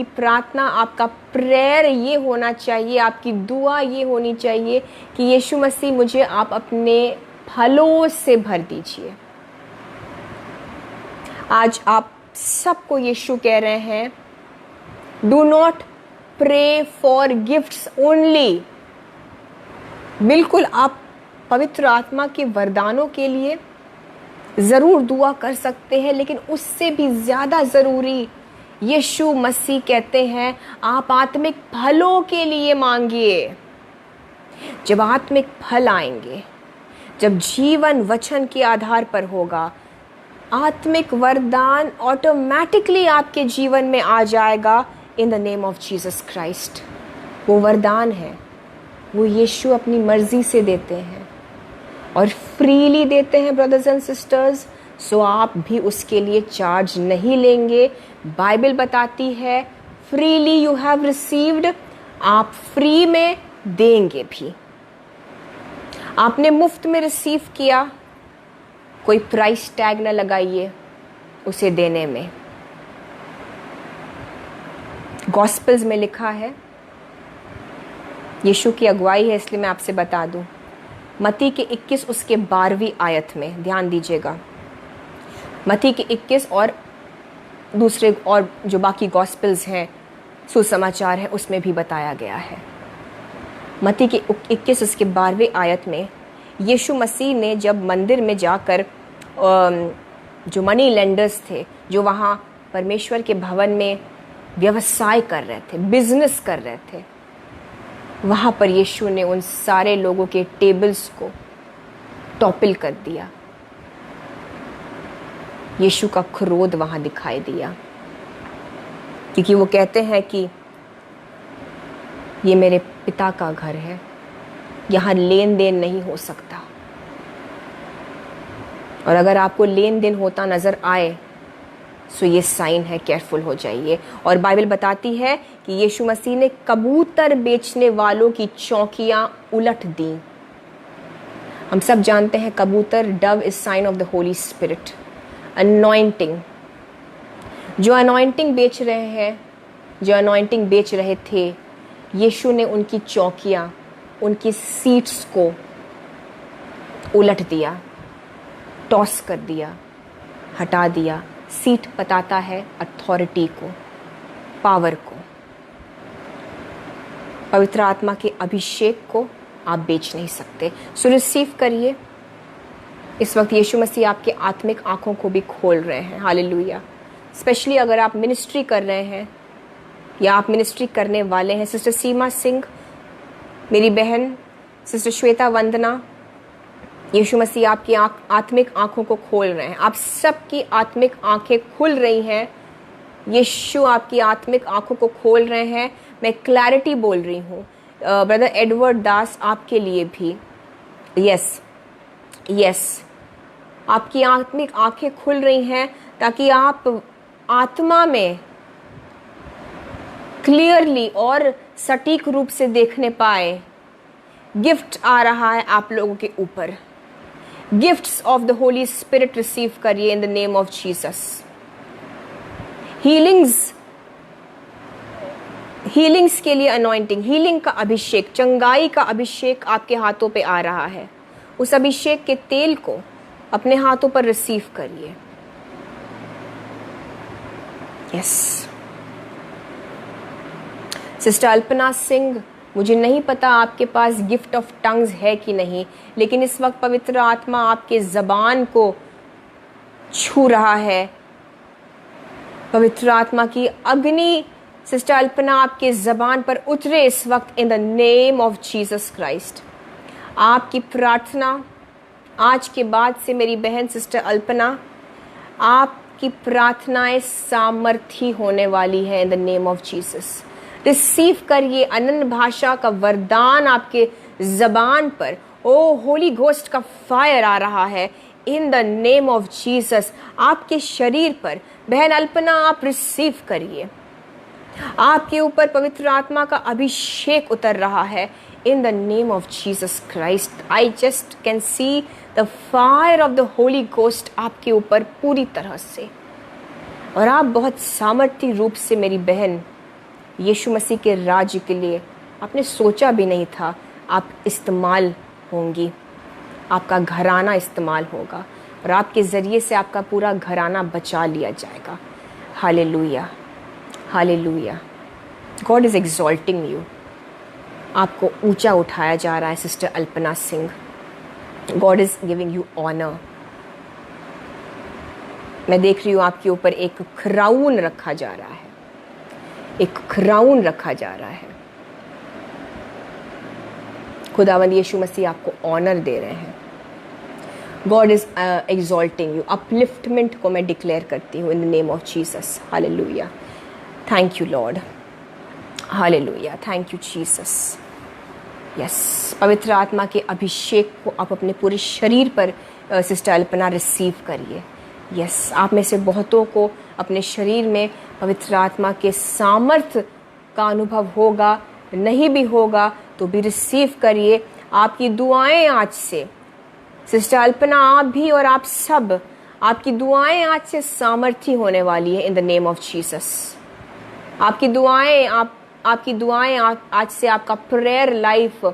Speaker 1: प्रार्थना, आपका प्रेयर ये होना चाहिए, आपकी दुआ ये होनी चाहिए कि यीशु मसीह मुझे आप अपने फलों से भर दीजिए। आज आप सबको यीशु कह रहे हैं, do not pray for gifts only. बिल्कुल आप पवित्र आत्मा के वरदानों के लिए ज़रूर दुआ कर सकते हैं, लेकिन उससे भी ज़्यादा ज़रूरी यीशु मसीह कहते हैं आप आत्मिक फलों के लिए मांगिए। जब आत्मिक फल आएंगे, जब जीवन वचन के आधार पर होगा, आत्मिक वरदान ऑटोमेटिकली आपके जीवन में आ जाएगा इन the name of Jesus Christ. वो वरदान है, वो यीशु अपनी मर्जी से देते हैं और फ्रीली देते हैं ब्रदर्स एंड सिस्टर्स। सो आप भी उसके लिए चार्ज नहीं लेंगे। बाइबल बताती है फ्रीली यू हैव रिसीव्ड, आप फ्री में देंगे भी। आपने मुफ्त में रिसीव किया, कोई प्राइस टैग न लगाइए उसे देने में। गॉस्पेल्स में लिखा है, यीशु की अगुवाई है इसलिए मैं आपसे बता दूं, मत्ती के 21 उसके 12वीं आयत में ध्यान दीजिएगा। मत्ती के 21 और दूसरे और जो बाकी गॉस्पेल्स हैं, सुसमाचार हैं, उसमें भी बताया गया है। मत्ती के 21 उसके 12वीं आयत में यीशु मसीह ने जब मंदिर में जाकर जो मनी लेंडर्स थे, जो वहाँ परमेश्वर के भवन में व्यवसाय कर रहे थे, बिजनेस कर रहे थे, वहाँ पर यीशु ने उन सारे लोगों के टेबल्स को टॉपल कर दिया। यीशु का क्रोध वहाँ दिखाई दिया, क्योंकि वो कहते हैं कि ये मेरे पिता का घर है, यहाँ लेन देन नहीं हो सकता। और अगर आपको लेन देन होता नज़र आए सो ये साइन है, केयरफुल हो जाइए। और बाइबल बताती है कि यीशु मसीह ने कबूतर बेचने वालों की चौकियां उलट दी। हम सब जानते हैं कबूतर, Dove is sine of the Holy spirit, anointing. जो अनॉइंटिंग बेच रहे हैं, जो अनॉइंटिंग बेच रहे थे, यीशु ने उनकी चौकियां, उनकी सीट्स को उलट दिया, टॉस कर दिया, हटा दिया। सीट बताता है अथॉरिटी को, पावर को। पवित्र आत्मा के अभिषेक को आप बेच नहीं सकते। सो रिसीव करिए। इस वक्त यीशु मसीह आपके आत्मिक आंखों को भी खोल रहे हैं। हालेलुया। स्पेशली अगर आप मिनिस्ट्री कर रहे हैं या आप मिनिस्ट्री करने वाले हैं। सिस्टर सीमा सिंह, मेरी बहन सिस्टर श्वेता वंदना, यीशु मसीह आपकी आत्मिक आंखों को खोल रहे हैं। आप सबकी आत्मिक आंखें खुल रही हैं। यीशु आपकी आत्मिक आंखों को खोल रहे हैं। मैं क्लैरिटी बोल रही हूँ। ब्रदर एडवर्ड दास, आपके लिए भी यस, आपकी आत्मिक आंखें खुल रही हैं ताकि आप आत्मा में क्लियरली और सटीक रूप से देखने पाए। गिफ्ट आ रहा है आप लोगों के ऊपर। Gifts of the Holy Spirit receive करिए in the name of Jesus. Healings healings के लिए अनॉइंटिंग, हीलिंग का अभिषेक, चंगाई का अभिषेक आपके हाथों पे आ रहा है। उस अभिषेक के तेल को अपने हाथों पर रिसीव करिए। यस। सिस्टर अल्पना सिंह, मुझे नहीं पता आपके पास गिफ्ट ऑफ टंग्स है कि नहीं, लेकिन इस वक्त पवित्र आत्मा आपके ज़बान को छू रहा है। पवित्र आत्मा की अग्नि सिस्टर अल्पना आपके ज़बान पर उतरे इस वक्त इन the name of Jesus Christ. आपकी प्रार्थना आज के बाद से मेरी बहन सिस्टर अल्पना, आपकी प्रार्थनाएं सामर्थी होने वाली है in the name of Jesus. Receive करिए अनन्य भाषा का वरदान आपके ज़बान पर। ओ होली घोस्ट का फायर आ रहा है in the name of Jesus आपके शरीर पर। बहन अल्पना, आप रिसीव करिए। आपके ऊपर पवित्र आत्मा का अभिषेक उतर रहा है in the name of Jesus Christ. I just can see the fire of the Holi ghost आपके ऊपर पूरी तरह से, और आप बहुत सामर्थ्य रूप से मेरी बहन यीशु मसीह के राज्य के लिए आपने सोचा भी नहीं था आप इस्तेमाल होंगी। आपका घराना इस्तेमाल होगा और आपके ज़रिए से आपका पूरा घराना बचा लिया जाएगा। Hallelujah, hallelujah. God is exalting you. आपको ऊंचा उठाया जा रहा है sister Alpana Singh. God is giving you honour. मैं देख रही हूँ आपके ऊपर एक क्राउन रखा जा रहा है, एक क्राउन रखा जा रहा है। खुदावंद यीशु मसीह आपको ऑनर दे रहे हैं। God is exalting you. Upliftment को मैं डिक्लेयर करती हूँ in the name of Jesus. Hallelujah, thank you Lord, hallelujah, thank you Jesus. Yes, पवित्र आत्मा के अभिषेक को आप अपने पूरे शरीर पर सिस्टर अल्पना रिसीव करिए। यस, आप में से बहुतों को अपने शरीर में पवित्र आत्मा के सामर्थ्य का अनुभव होगा, नहीं भी होगा तो भी रिसीव करिए। आपकी दुआएं आज से सिस्टर अल्पना, आप भी और आप सब, आपकी दुआएं आज से सामर्थ्य होने वाली है in the name of Jesus. आपकी दुआएं आज से आपका प्रेयर लाइफ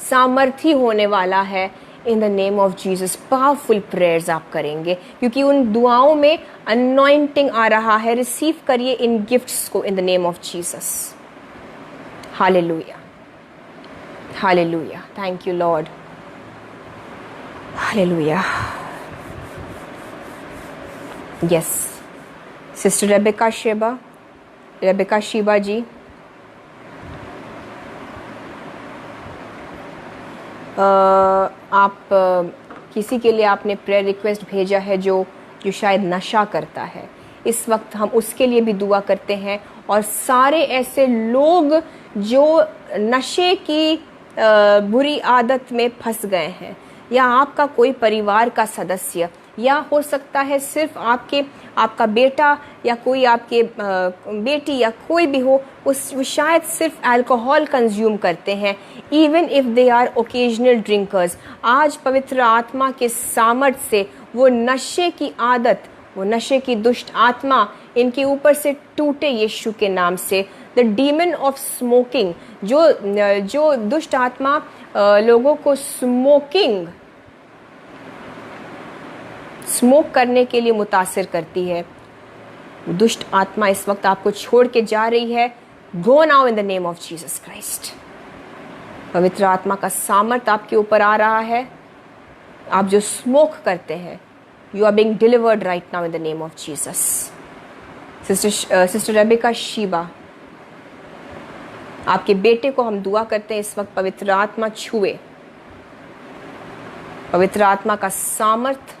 Speaker 1: सामर्थ्य होने वाला है in the name of Jesus. Powerful prayers आप करेंगे क्योंकि उन दुआओं में अनॉइंटिंग आ रहा है। रिसीव करिए इन गिफ्ट्स को in the name of Jesus. Hallelujah, hallelujah, thank you Lord, hallelujah. Yes, sister Rebecca Shiba ji, आप किसी के लिए आपने प्रेयर रिक्वेस्ट भेजा है जो शायद नशा करता है। इस वक्त हम उसके लिए भी दुआ करते हैं और सारे ऐसे लोग जो नशे की बुरी आदत में फंस गए हैं, या आपका कोई परिवार का सदस्य, या हो सकता है सिर्फ आपका बेटा या कोई आपके बेटी या कोई भी हो, वो शायद सिर्फ अल्कोहल कंज्यूम करते हैं, even if they are occasional drinkers. आज पवित्र आत्मा के सामर्थ्य से वो नशे की आदत, वो नशे की दुष्ट आत्मा इनके ऊपर से टूटे यीशु के नाम से। द डीमन ऑफ स्मोकिंग, जो दुष्ट आत्मा लोगों को स्मोक करने के लिए मुतासिर करती है, दुष्ट आत्मा इस वक्त आपको छोड़ के जा रही है। Go now in the name of Jesus Christ. पवित्र आत्मा का सामर्थ आपके ऊपर आ रहा है। आप जो स्मोक करते हैं, you are being delivered right now in the name of Jesus. Sister Rebecca Shiba, आपके बेटे को हम दुआ करते हैं इस वक्त पवित्र आत्मा छुए, पवित्र आत्मा का सामर्थ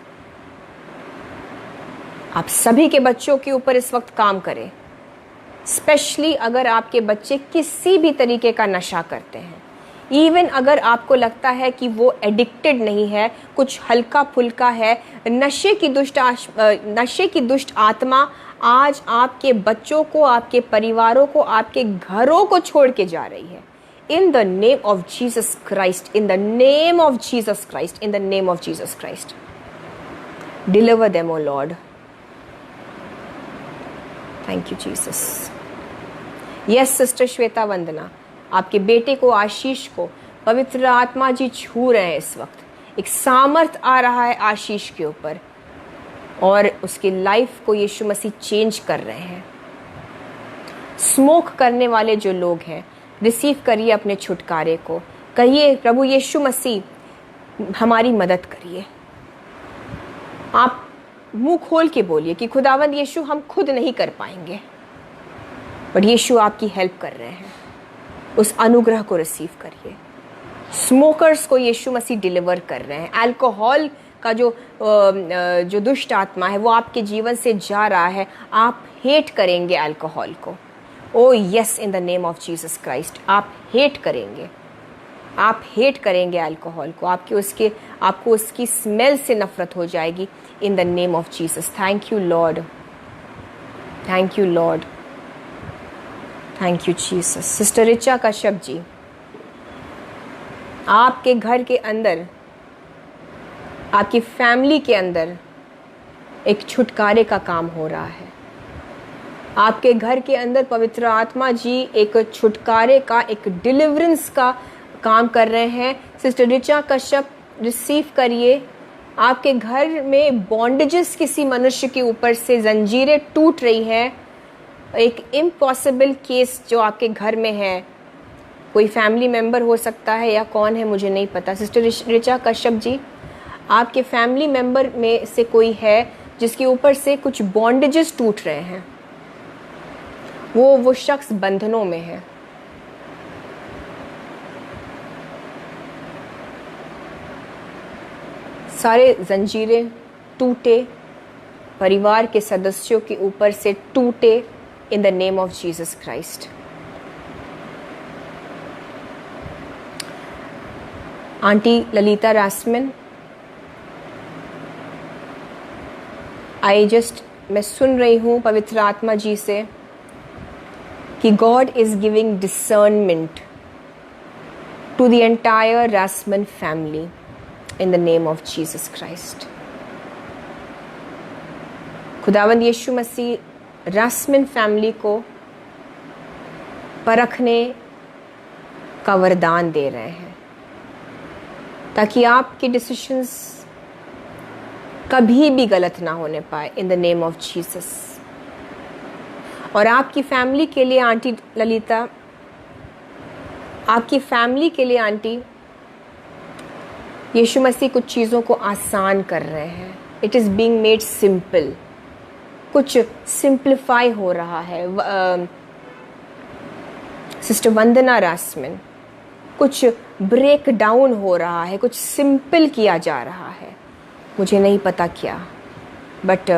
Speaker 1: आप सभी के बच्चों के ऊपर इस वक्त काम करे। स्पेशली अगर आपके बच्चे किसी भी तरीके का नशा करते हैं, इवन अगर आपको लगता है कि वो एडिक्टेड नहीं है, कुछ हल्का फुल्का है, नशे की दुष्ट आत्मा आज आपके बच्चों को, आपके परिवारों को, आपके घरों को छोड़ के जा रही है। In the name of Jesus Christ, in the name of Jesus Christ, in the name of Jesus Christ, deliver them O Lord. Thank you Jesus. Yes sister Shweta Vandana, आपके बेटे को आशीष को पवित्र आत्मा जी छू रहे हैं इस वक्त। एक सामर्थ आ रहा है आशीष के ऊपर और उसकी लाइफ को यीशु मसीह चेंज कर रहे हैं। स्मोक करने वाले जो लोग हैं, रिसीव करिए अपने छुटकारे को। कहिए प्रभु यीशु मसीह हमारी मदद करिए। आप मुंह खोल के बोलिए कि खुदावंद यीशु हम खुद नहीं कर पाएंगे, बट यीशु आपकी हेल्प कर रहे हैं। उस अनुग्रह को रिसीव करिए। स्मोकर्स को यीशु मसीह डिलीवर कर रहे हैं। अल्कोहल का जो दुष्ट आत्मा है वो आपके जीवन से जा रहा है। आप हेट करेंगे अल्कोहल को। ओ yes, in the name of Jesus Christ आप हेट करेंगे। आप हेट करेंगे अल्कोहल को। आपको उसकी स्मेल से नफरत हो जाएगी in the name of Jesus. Thank you Lord, thank you Lord, thank you Jesus. Sister Richa Kashyap ji, आपके घर के अंदर, आपकी फैमिली के अंदर एक छुटकारे का काम हो रहा है। आपके घर के अंदर पवित्र आत्मा जी एक छुटकारे का, एक डिलीवरेंस का काम कर रहे हैं। सिस्टर रिचा कश्यप रिसीव करिए। आपके घर में बॉन्डेजेस किसी मनुष्य के ऊपर से जंजीरें टूट रही है। एक इम्पॉसिबल केस जो आपके घर में है, कोई फैमिली मेंबर हो सकता है या कौन है मुझे नहीं पता। सिस्टर रिचा कश्यप जी, आपके फैमिली मेंबर में से कोई है जिसके ऊपर से कुछ बॉन्डेजेस टूट रहे हैं। वो शख्स बंधनों में है। सारे जंजीरें टूटे, परिवार के सदस्यों के ऊपर से टूटे in the name of Jesus Christ. Aunty Lalita Rasman, मैं सुन रही हूँ पवित्र आत्मा जी से कि God is giving discernment to the entire Rasman family in the name of Jesus Christ. खुदावंद यीशु मसीह रासमन फैमिली को परखने का वरदान दे रहे हैं ताकि आपके डिसीजंस कभी भी गलत ना होने पाए इन द नेम ऑफ जीसस। और आपकी फैमिली के लिए आंटी ललिता, आपकी फैमिली के लिए आंटी, यीशु मसीह कुछ चीज़ों को आसान कर रहे हैं। It is being made simple. कुछ सिंप्लीफाई हो रहा है। सिस्टर वंदना रासमन, कुछ ब्रेक डाउन हो रहा है, कुछ सिंपल किया जा रहा है। मुझे नहीं पता क्या, बट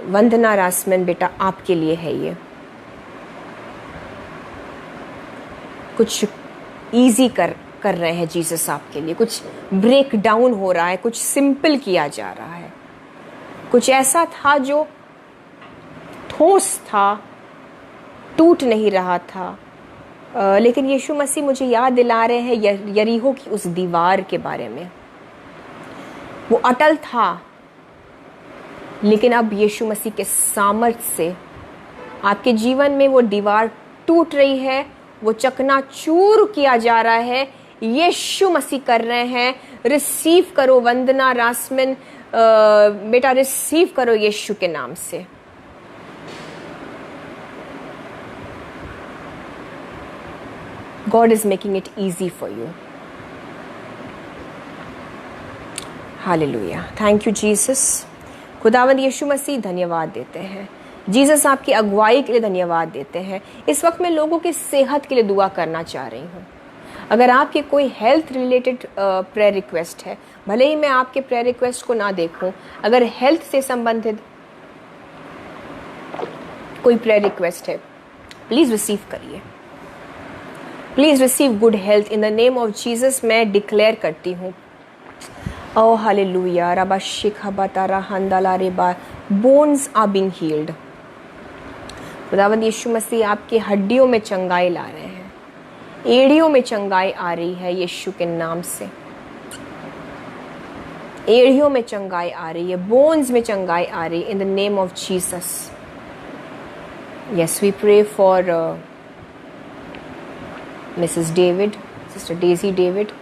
Speaker 1: वंदना रासमन बेटा आपके लिए है ये। कुछ इजी कर रहे हैं जीसस आपके लिए। कुछ ब्रेक डाउन हो रहा है, कुछ सिंपल किया जा रहा है। कुछ ऐसा था जो ठोस था, टूट नहीं रहा था, लेकिन यीशु मसीह मुझे याद दिला रहे हैं यरीहो की उस दीवार के बारे में। वो अटल था, लेकिन अब यीशु मसीह के सामर्थ्य से आपके जीवन में वो दीवार टूट रही है, वो चकनाचूर किया जा रहा है। यीशु मसीह कर रहे हैं। रिसीव करो वंदना रासमन बेटा, रिसीव करो यीशु के नाम से। God is making it easy for you. Hallelujah. Thank you Jesus. खुदावंद यीशु मसीह धन्यवाद देते हैं। जीसस आपकी अगुवाई के लिए धन्यवाद देते हैं। इस वक्त मैं लोगों की सेहत के लिए दुआ करना चाह रही हूँ। अगर आपके कोई हेल्थ रिलेटेड प्रेयर रिक्वेस्ट है, भले ही मैं आपके प्रेयर रिक्वेस्ट को ना देखूं, अगर हेल्थ से संबंधित कोई प्रेयर रिक्वेस्ट है, प्लीज़ रिसीव करिए। Please receive good health in the name of Jesus. मैं डिक्लेयर करती हूँ। ओ hallelujah. Rava Shikha बतारा हंदाला Reba, bones are being heeled. खुदावंद यीशु मसीह आपके हड्डियों में चंगाई ला रहे हैं। एड़ियों में चंगाई आ रही है यीशु के नाम से। एड़ियों में चंगाई आ रही है, बोन्स में चंगाई आ रही है in the name of Jesus. Yes, we pray for Mrs. David, Sister Daisy David.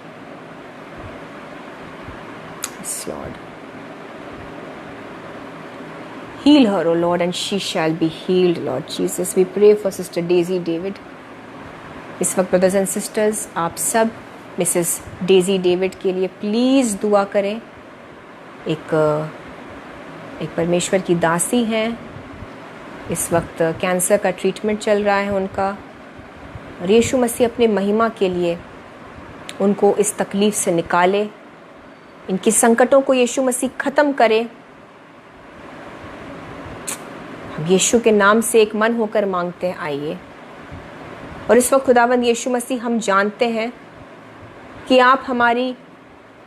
Speaker 1: Yes, Lord. Heal her, O Lord, and she shall be healed, Lord Jesus. We pray for Sister Daisy David. इस वक्त brothers and sisters, आप सब Mrs Daisy David के लिए please दुआ करें। एक परमेश्वर की दासी हैं, इस वक्त कैंसर का ट्रीटमेंट चल रहा है उनका, और यीशु मसीह अपने महिमा के लिए उनको इस तकलीफ़ से निकाले, इनके संकटों को यीशु मसीह ख़त्म करे। हम यीशु के नाम से एक मन होकर मांगते हैं, आइए। और इस वक्त खुदावंद यीशु मसीह, हम जानते हैं कि आप हमारी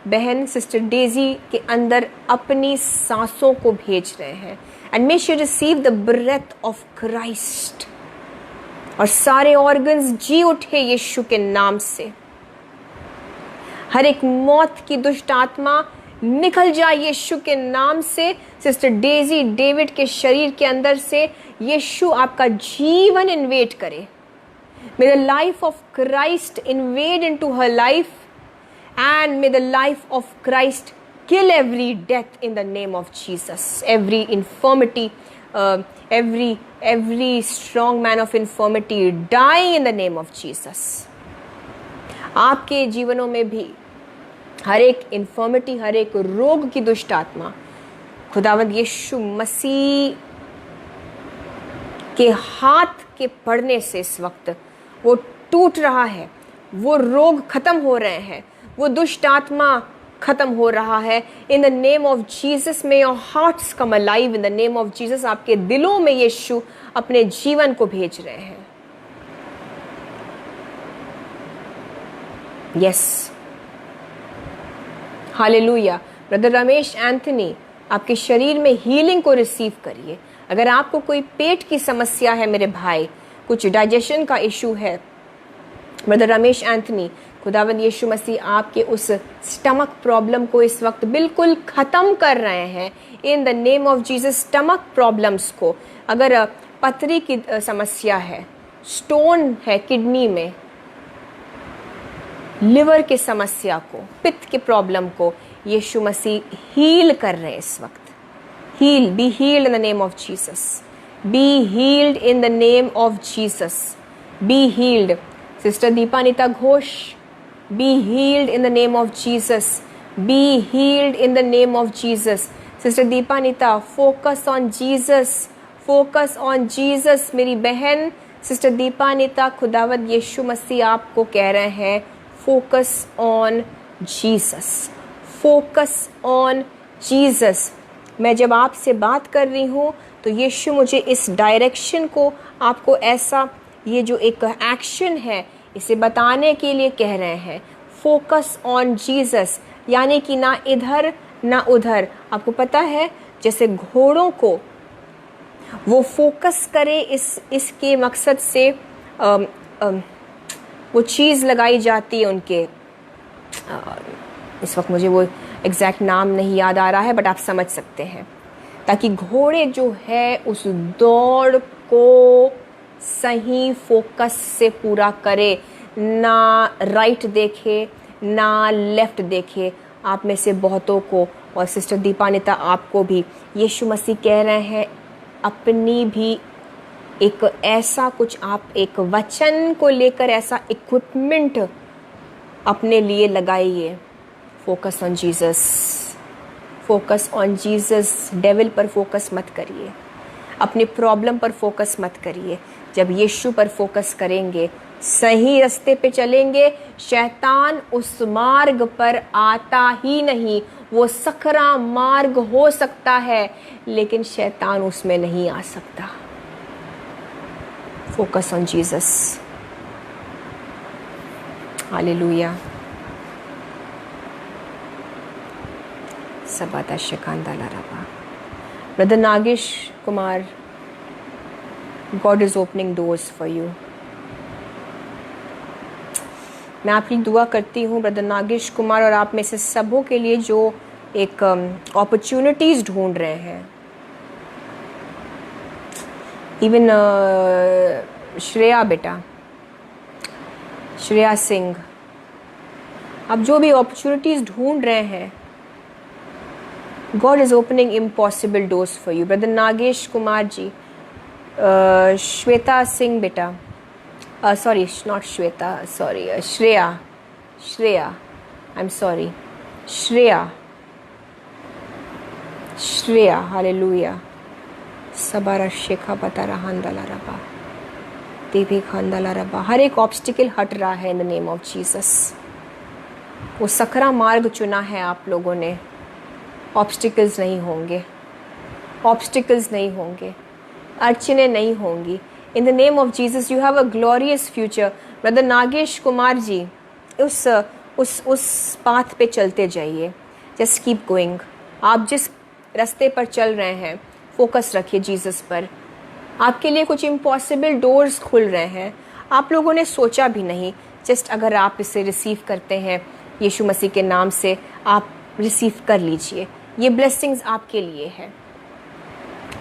Speaker 1: बहन सिस्टर डेजी के अंदर अपनी सांसों को भेज रहे हैं, and may she receive the breath of Christ, और सारे ऑर्गन्स जी उठे यीशु के नाम से। हर एक मौत की दुष्ट आत्मा निकल जाए यीशु के नाम से। सिस्टर डेजी डेविड के शरीर के अंदर से यीशु आपका जीवन इन्वेट करे। May the life of Christ invade into her life, and may the life of Christ kill every death in the name of Jesus. Every infirmity, every strong man of infirmity die in the name of Jesus. आपके जीवनों में भी हर एक infirmity, हर एक रोग की दुष्ट आत्मा खुदावंद यीशु मसीह के हाथ के पड़ने से इस वक्त वो टूट रहा है, वो रोग खत्म हो रहे हैं, वो दुष्ट आत्मा खत्म हो रहा है। In the name of Jesus may your hearts come alive. In the name of Jesus आपके दिलों में यीशु अपने जीवन को भेज रहे हैं। Yes, hallelujah. Brother Ramesh Anthony, आपके शरीर में हीलिंग को रिसीव करिए। अगर आपको कोई पेट की समस्या है मेरे भाई, कुछ डाइजेशन का इशू है, ब्रदर रमेश एंथनी, खुदावंद यीशु मसीह आपके उस स्टमक प्रॉब्लम को इस वक्त बिल्कुल ख़त्म कर रहे हैं इन the name of Jesus. Stomach problems को, अगर पथरी की समस्या है, स्टोन है किडनी में, लिवर की समस्या को, पित्त के प्रॉब्लम को यीशु मसीह हील कर रहे हैं इस वक्त। Heal, be healed in the name of Jesus. Be healed in the name of Jesus. Be healed. Sister Deepanita Ghosh, be healed in the name of Jesus. Be healed in the name of Jesus. Sister Deepanita, focus on Jesus. Focus on Jesus. मेरी बहन Sister Deepanita, खुदावंद यीशु मसीह आपको कह रहे हैं, focus on Jesus. Focus on Jesus. मैं जब आपसे बात कर रही हूँ तो यीशु मुझे इस डायरेक्शन को आपको ऐसा, ये जो एक एक्शन है, इसे बताने के लिए कह रहे हैं। फोकस ऑन जीसस, यानी कि ना इधर ना उधर। आपको पता है, जैसे घोड़ों को वो फोकस करे इसके मकसद से वो चीज़ लगाई जाती है उनके, इस वक्त मुझे वो एग्जैक्ट नाम नहीं याद आ रहा है, बट आप समझ सकते हैं, ताकि घोड़े जो है उस दौड़ को सही फोकस से पूरा करे, ना राइट देखे ना लेफ्ट देखे। आप में से बहुतों को, और सिस्टर दीपानिता आपको भी, यीशु मसीह कह रहे हैं अपनी भी एक ऐसा कुछ, आप एक वचन को लेकर ऐसा इक्विपमेंट अपने लिए लगाइए। Focus on Jesus, focus on Jesus. Devil पर फोकस मत करिए, अपनी प्रॉब्लम पर फोकस मत करिए। जब यीशु पर फोकस करेंगे, सही रास्ते पे चलेंगे, शैतान उस मार्ग पर आता ही नहीं। वो सकरा मार्ग हो सकता है, लेकिन शैतान उसमें नहीं आ सकता। Focus on Jesus. Hallelujah. Sabata Shekandala Rabba. Brother Nagesh Kumar, God is opening doors for you. मैं आपकी दुआ करती हूँ ब्रदर नागेश कुमार और आप में से सबों के लिए जो एक अपॉर्चुनिटीज़ ढूंढ रहे हैं। इवन श्रेया बेटा, श्रेया सिंह, आप जो भी अपॉर्चुनिटीज़ ढूंढ रहे हैं, God is opening impossible doors for you. Brother Nagesh Kumar ji, Shweta Singh बेटा, sorry not Shweta, sorry Shreya, I am sorry, Shreya, hallelujah. सबारा शेखा बतारा हंदला रबा, देवी खंदला रबा। हर एक ऑब्स्टिकल हट रहा है in the name of Jesus. वो सकरा मार्ग चुना है आप लोगों ने, ऑब्स्टिकल्स नहीं होंगे, ऑब्स्टिकल्स नहीं होंगे, अड़चने नहीं होंगी। In the name of Jesus you have a glorious future. Brother Nagesh Kumar ji, उस पाथ पे चलते जाइए, जस्ट कीप गोइंग। आप जिस रास्ते पर चल रहे हैं, फोकस रखिए जीसस पर। आपके लिए कुछ इम्पॉसिबल डोर्स खुल रहे हैं, आप लोगों ने सोचा भी नहीं। जस्ट अगर आप इसे रिसीव करते हैं यीशु मसीह के नाम से, आप रिसीव कर लीजिए, ये ब्लेसिंग्स आपके लिए है।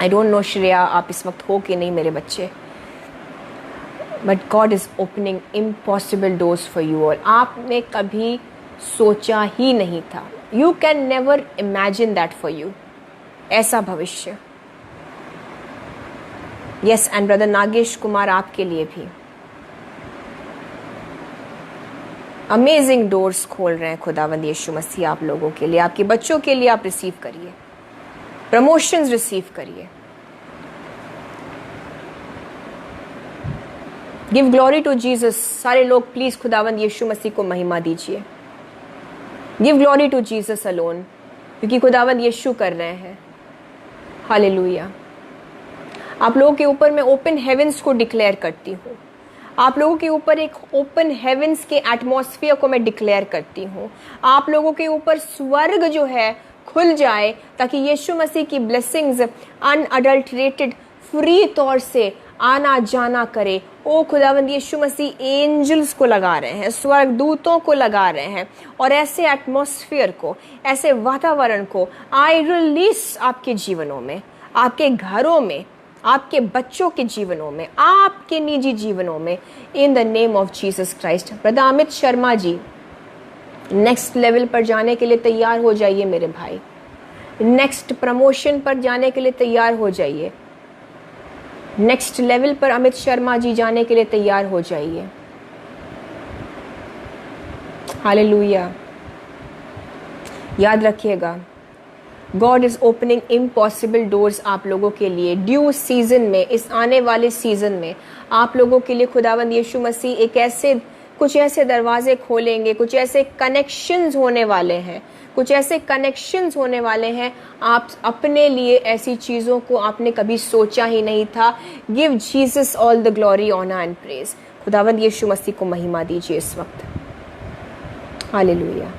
Speaker 1: आई डोंट नो श्रेया आप इस वक्त हो कि नहीं मेरे बच्चे, but God is opening impossible doors for you all. आपने कभी सोचा ही नहीं था, you can never imagine that for you, ऐसा भविष्य। Yes, and brother Nagesh Kumar आपके लिए भी अमेजिंग डोर्स खोल रहे हैं खुदावंद यीशु मसीह आप लोगों के लिए, आपके बच्चों के लिए। आप रिसीव करिए, प्रमोशंस रिसीव करिए। Give glory to Jesus. सारे लोग प्लीज खुदावंद यीशु मसीह को महिमा दीजिए। Give glory to Jesus alone, क्योंकि खुदावंद यीशु कर रहे हैं। हालेलुया। आप लोगों के ऊपर मैं ओपन हेवेंस को डिक्लेयर करती हूँ। आप लोगों के ऊपर एक ओपन हेवेंस के एटमॉस्फेयर को मैं डिक्लेयर करती हूँ। आप लोगों के ऊपर स्वर्ग जो है खुल जाए, ताकि यीशु मसीह की ब्लेसिंग्स अनअडल्टरेटेड फ्री तौर से आना जाना करे। ओ खुदावंद यीशु मसीह एंजल्स को लगा रहे हैं, स्वर्ग दूतों को लगा रहे हैं, और ऐसे एटमॉस्फेयर को, ऐसे वातावरण को आई रिलीज आपके जीवनों में, आपके घरों में, आपके बच्चों के जीवनों में, आपके निजी जीवनों में, in the name of Jesus Christ. Brother Amit Sharma ji, next level पर जाने के लिए तैयार हो जाइए मेरे भाई। नेक्स्ट प्रमोशन पर जाने के लिए तैयार हो जाइए। नेक्स्ट लेवल पर अमित शर्मा जी जाने के लिए तैयार हो जाइए। हालेलुया। याद रखिएगा, God is opening impossible doors आप लोगों के लिए। ड्यू सीजन में, इस आने वाले सीजन में आप लोगों के लिए खुदावंद यीशु मसीह कुछ ऐसे दरवाजे खोलेंगे, कुछ ऐसे कनेक्शंस होने वाले हैं, कुछ ऐसे कनेक्शंस होने वाले हैं। आप अपने लिए ऐसी चीज़ों को आपने कभी सोचा ही नहीं था। Give Jesus all the glory, honour and praise. खुदावंद यीशु मसीह को महिमा दीजिए इस वक्त। हालेलुया।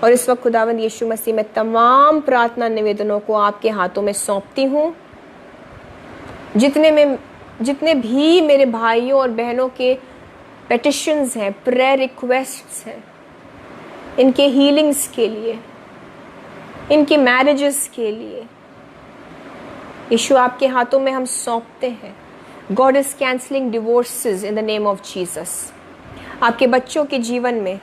Speaker 1: और इस वक्त खुदावंद यीशु मसीह में तमाम प्रार्थना निवेदनों को आपके हाथों में सौंपती हूँ। जितने भी मेरे भाइयों और बहनों के पेटिशंस हैं, प्रेयर रिक्वेस्ट्स हैं, इनके हीलिंग्स के लिए, इनके मैरिजेस के लिए, यीशु आपके हाथों में हम सौंपते हैं। God is cancelling divorces in the name of Jesus. आपके बच्चों के जीवन में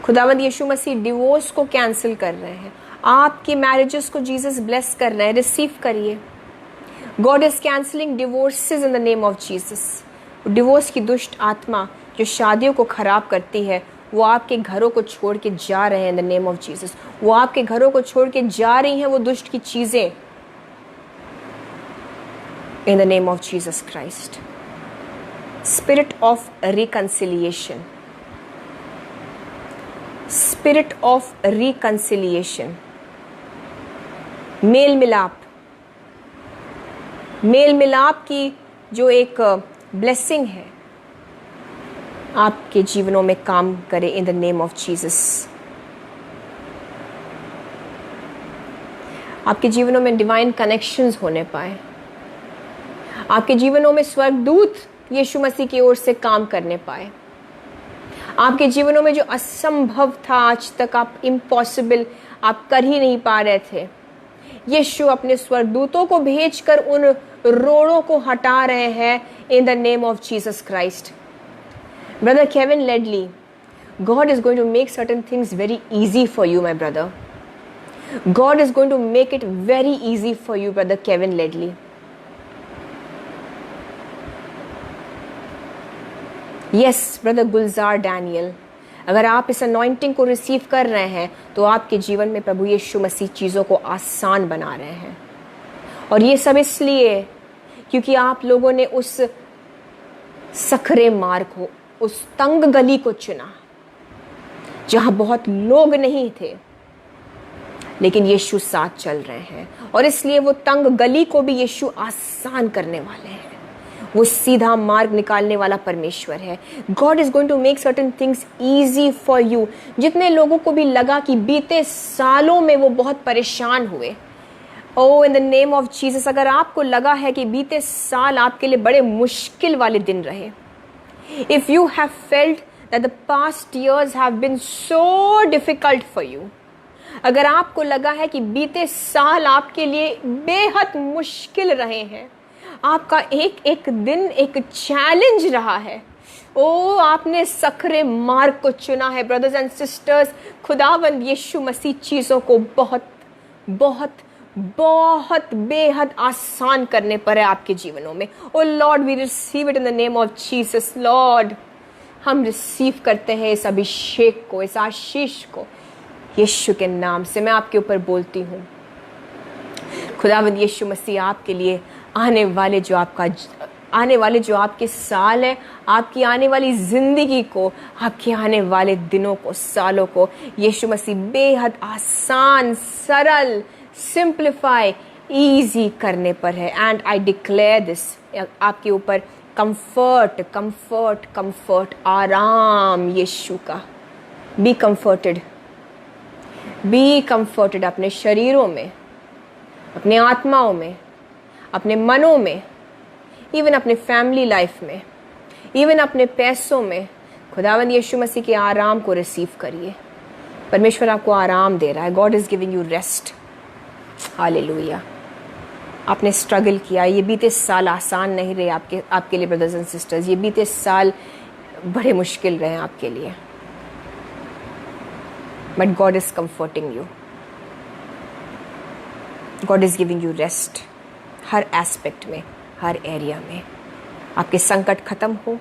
Speaker 1: खुदावंद यीशु मसीह डिवोर्स को कैंसिल कर रहे हैं। आपकी मैरिजेस को जीसस ब्लेस कर रहे हैं। रिसीव करिए। God is cancelling divorces in the name of Jesus. Divorce की दुष्ट आत्मा जो शादियों को खराब करती है, वो आपके घरों को छोड़ के जा रहे हैं इन द नेम ऑफ जीसस। वो आपके घरों को छोड़ के जा रही हैं वो दुष्ट की चीजें in the name of Jesus Christ. Spirit of reconciliation, spirit of reconciliation, मेल मिलाप की जो एक ब्लेसिंग है, आपके जीवनों में काम करे इन द नेम ऑफ जीसस। आपके जीवनों में डिवाइन कनेक्शंस होने पाए। आपके जीवनों में स्वर्गदूत यीशु मसीह की ओर से काम करने पाए। आपके जीवनों में जो असंभव था आज तक, आप इम्पॉसिबल आप कर ही नहीं पा रहे थे, यीशु अपने स्वर्गदूतों को भेजकर उन रोड़ों को हटा रहे हैं इन the name of Jesus Christ. Brother Kevin Ledley, God is going to make certain things very easy for you, my brother. God is going to make it very easy for you, brother Kevin Ledley. Yes, brother Gulzar Daniel, अगर आप इस anointing को receive कर रहे हैं तो आपके जीवन में प्रभु यीशु मसीह चीज़ों को आसान बना रहे हैं। और ये सब इसलिए क्योंकि आप लोगों ने उस सकरे मार्ग को, उस तंग गली को चुना जहां बहुत लोग नहीं थे, लेकिन यीशु साथ चल रहे हैं और इसलिए वो तंग गली को भी यीशु आसान करने वाले हैं। वो सीधा मार्ग निकालने वाला परमेश्वर है। God is going to make certain things easy for you. जितने लोगों को भी लगा कि बीते सालों में वो बहुत परेशान हुए, O in the name of Jesus, अगर आपको लगा है कि बीते साल आपके लिए बड़े मुश्किल वाले दिन रहे, if you have felt that the past years have been so difficult for you, अगर आपको लगा है कि बीते साल आपके लिए बेहद मुश्किल रहे हैं, आपका एक एक दिन एक चैलेंज रहा है, ओ आपने सकरे मार्ग को चुना है ब्रदर्स एंड सिस्टर्स, खुदावंद यीशु मसीह चीज़ों को बहुत बहुत बहुत बेहद आसान करने पर है आपके जीवनों में। O Lord, we receive it in the name of Jesus. Lord, हम रिसीव करते हैं इस अभिषेक को, इस आशीष को यीशु के नाम से। मैं आपके ऊपर बोलती हूँ, खुदावंद यीशु मसीह आपके लिए आने वाले जो आपके साल है, आपकी आने वाली जिंदगी को, आपके आने वाले दिनों को, सालों को यीशु मसीह बेहद आसान, सरल, सिंप्लीफाई, ईजी करने पर है। एंड आई डिक्लेयर दिस, आपके ऊपर कंफर्ट कंफर्ट कंफर्ट, आराम यीशु का। बी कंफर्टेड अपने शरीरों में, अपने आत्माओं में, अपने मनों में, इवन अपने फैमिली लाइफ में, इवन अपने पैसों में। खुदावंद यीशु मसीह के आराम को रिसीव करिए। परमेश्वर आपको आराम दे रहा है। God is giving you rest. Hallelujah. आपने स्ट्रगल किया, ये बीते साल आसान नहीं रहे आपके लिए ब्रदर्स एंड सिस्टर्स। ये बीते साल बड़े मुश्किल रहे आपके लिए, but God is comforting you. God is giving you rest her aspect में, हर एरिया में। आपके संकट खत्म हो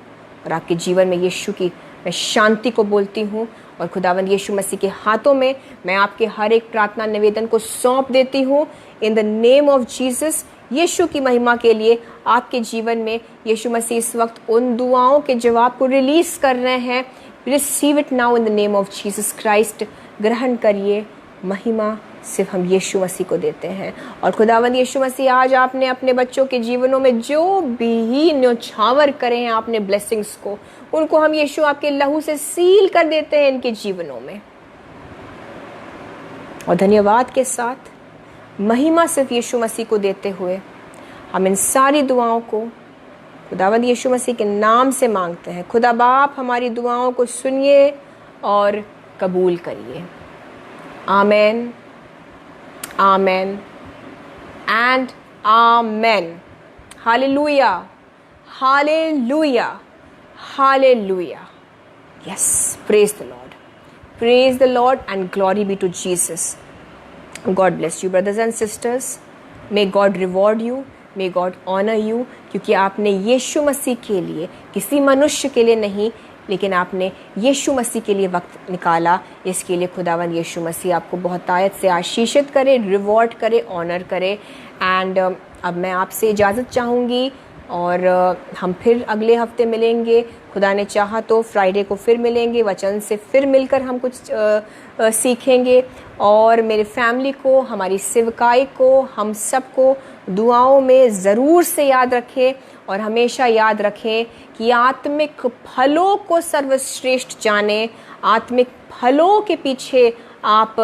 Speaker 1: और आपके जीवन में यीशु की मैं शांति को बोलती हूँ और खुदावंद यीशु मसीह के हाथों में मैं आपके हर एक प्रार्थना निवेदन को सौंप देती हूँ in the name of Jesus. Yeshu की महिमा के लिए आपके जीवन में यीशु मसीह इस वक्त उन दुआओं के जवाब को रिलीज कर रहे हैं। Receive it now in the name of Jesus Christ. ग्रहण करिए। महिमा सिर्फ हम यीशु मसीह को देते हैं। और खुदावंद यीशु मसीह, आज आपने अपने बच्चों के जीवनों में जो भी न्यौछावर करे हैं आपने ब्लेसिंग्स को, उनको हम यीशु आपके लहू से सील कर देते हैं इनके जीवनों में। और धन्यवाद के साथ महिमा सिर्फ यीशु मसीह को देते हुए हम इन सारी दुआओं को खुदावंद यीशु मसीह के नाम से मांगते हैं। खुदा बाप, हमारी दुआओं को सुनिए और कबूल करिए। Amen, amen and amen. Hallelujah, hallelujah, hallelujah. Yes, praise the Lord. Praise the Lord and glory be to Jesus. God bless you, brothers and sisters. May God reward you. May God honor you. क्योंकि आपने यीशु मसीह के लिए, किसी मनुष्य के लिए नहीं, लेकिन आपने यीशु मसीह के लिए वक्त निकाला। इसके लिए खुदावंद यीशु मसीह आपको बहुत आयत से आशीषित करे, रिवॉर्ड करे, ऑनर करे। एंड अब मैं आपसे इजाज़त चाहूँगी और हम फिर अगले हफ्ते मिलेंगे। खुदा ने चाहा तो फ्राइडे को फिर मिलेंगे, वचन से फिर मिलकर हम कुछ सीखेंगे। और मेरे फैमिली को, हमारी सेवकाई को, हम सबको दुआओं में ज़रूर से याद रखें और हमेशा याद रखें कि आत्मिक फलों को सर्वश्रेष्ठ जाने। आत्मिक फलों के पीछे आप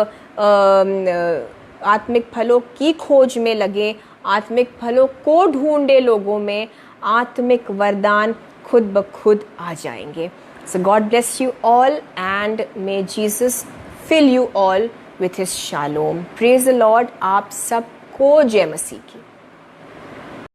Speaker 1: आत्मिक फलों की खोज में लगे, आत्मिक फलों को ढूंढे लोगों में, आत्मिक वरदान खुद ब खुद आ जाएंगे। So God bless you all and may Jesus fill you all with his shalom. Praise the Lord। आप सबको को जय मसीह की।